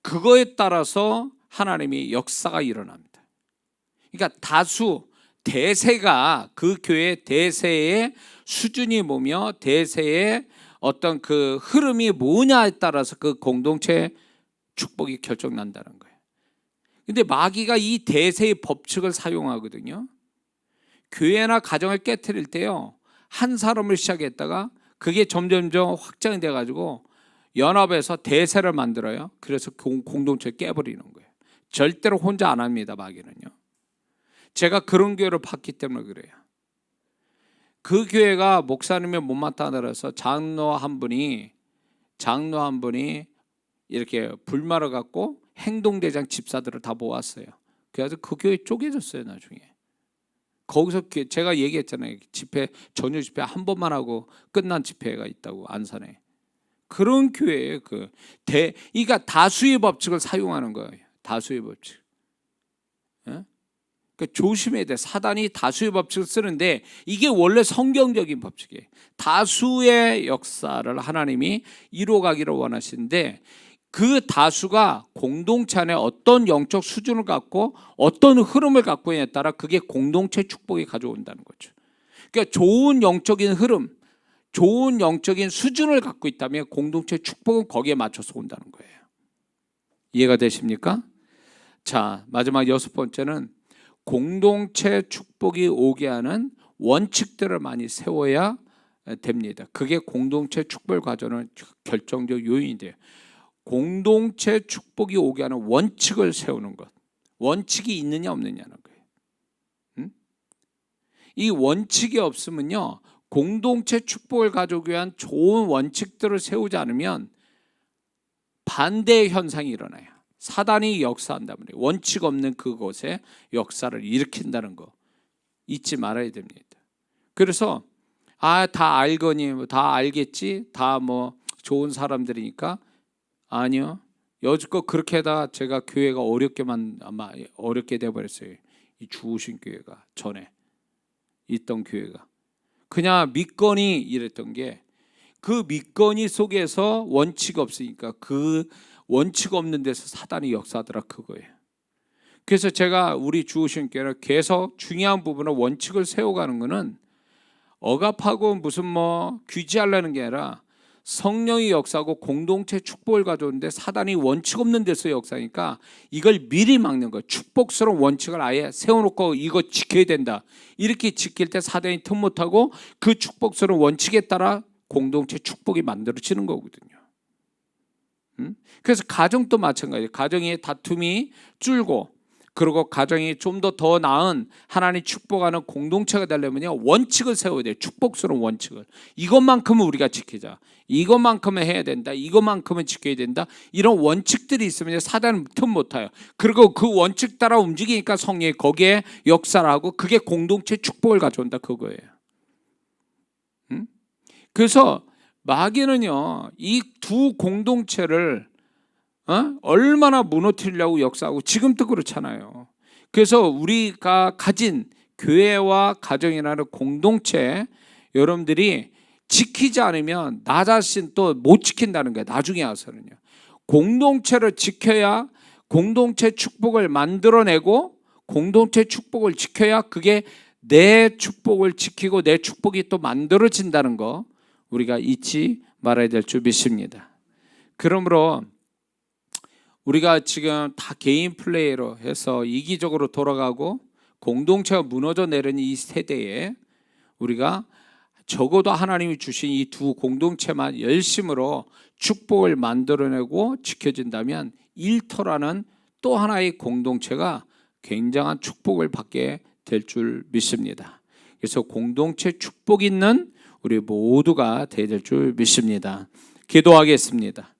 그거에 따라서 하나님이 역사가 일어납니다. 그러니까 다수, 대세가, 그 교회 대세의 수준이 뭐며 대세의 어떤 그 흐름이 뭐냐에 따라서 그 공동체 축복이 결정난다는 거예요. 근데 마귀가 이 대세의 법칙을 사용하거든요. 교회나 가정을 깨트릴 때요, 한 사람을 시작했다가 그게 점점점 확장이 돼가지고 연합해서 대세를 만들어요. 그래서 공동체를 깨버리는 거예요. 절대로 혼자 안 합니다, 마귀는요. 제가 그런 교회를 봤기 때문에 그래요. 그 교회가 목사님의 못마땅해서 장로 한 분이 이렇게 불말을 갖고 행동대장 집사들을 다 모았어요. 그래서 그 교회 쪼개졌어요, 나중에. 거기서 제가 얘기했잖아요. 전유 집회 한 번만 하고 끝난 집회가 있다고, 안산에. 그런 교회예요. 그러니까 다수의 법칙을 사용하는 거예요. 다수의 법칙. 그러니까 조심해야 돼. 사단이 다수의 법칙을 쓰는데 이게 원래 성경적인 법칙이에요. 다수의 역사를 하나님이 이루어가기를 원하시는데 그 다수가 공동체 안에 어떤 영적 수준을 갖고 어떤 흐름을 갖고 있냐에 따라 그게 공동체 축복이 가져온다는 거죠. 그러니까 좋은 영적인 흐름, 좋은 영적인 수준을 갖고 있다면 공동체 축복은 거기에 맞춰서 온다는 거예요. 이해가 되십니까? 자, 마지막 여섯 번째는 공동체 축복이 오게 하는 원칙들을 많이 세워야 됩니다. 그게 공동체 축복 과정의 결정적 요인이 돼요. 공동체 축복이 오게 하는 원칙을 세우는 것. 원칙이 있느냐 없느냐는 거예요. 이 원칙이 없으면요, 공동체 축복을 가져오기 위한 좋은 원칙들을 세우지 않으면 반대의 현상이 일어나요. 사단이 역사한단 말이에요. 원칙 없는 그곳에 역사를 일으킨다는 거 잊지 말아야 됩니다. 그래서 다 알거니, 다 알겠지, 다 뭐 좋은 사람들이니까. 아니요, 여지껏 그렇게 하다가 제가 교회가 어렵게 돼버렸어요. 이 주우신 교회가, 전에 있던 교회가 그냥 믿거니 이랬던 게, 그 믿거니 속에서 원칙 없으니까 그 원칙 없는 데서 사단이 역사하더라, 그거예요. 그래서 제가 우리 주우신 교회는 계속 중요한 부분은 원칙을 세워가는 거는 억압하고 무슨 뭐 규제하려는 게 아니라 성령이 역사하고 공동체 축복을 가져오는데 사단이 원칙 없는 데서 역사하니까 이걸 미리 막는 거예요. 축복스러운 원칙을 아예 세워놓고 이거 지켜야 된다, 이렇게 지킬 때 사단이 틈 못하고 그 축복스러운 원칙에 따라 공동체 축복이 만들어지는 거거든요. 그래서 가정도 마찬가지예요. 가정의 다툼이 줄고, 그리고 가정이 좀 더 나은 하나님 축복하는 공동체가 되려면요, 원칙을 세워야 돼요. 축복스러운 원칙을. 이것만큼은 우리가 지키자, 이것만큼은 해야 된다, 이것만큼은 지켜야 된다, 이런 원칙들이 있으면 사단은 틈 못 타요. 그리고 그 원칙 따라 움직이니까 성령이 거기에 역사를 하고 그게 공동체 축복을 가져온다, 그거예요. 그래서 마귀는요, 이 두 공동체를 얼마나 무너뜨리려고 역사하고, 지금도 그렇잖아요. 그래서 우리가 가진 교회와 가정이라는 공동체, 여러분들이 지키지 않으면 나 자신 또 못 지킨다는 거예요. 나중에 와서는요, 공동체를 지켜야 공동체 축복을 만들어내고, 공동체 축복을 지켜야 그게 내 축복을 지키고 내 축복이 또 만들어진다는 거 우리가 잊지 말아야 될 줄 믿습니다. 그러므로 우리가 지금 다 개인 플레이로 해서 이기적으로 돌아가고 공동체가 무너져 내리는 이 세대에 우리가 적어도 하나님이 주신 이 두 공동체만 열심으로 축복을 만들어내고 지켜진다면 일터라는 또 하나의 공동체가 굉장한 축복을 받게 될 줄 믿습니다. 그래서 공동체 축복 있는 우리 모두가 되야 될 줄 믿습니다. 기도하겠습니다.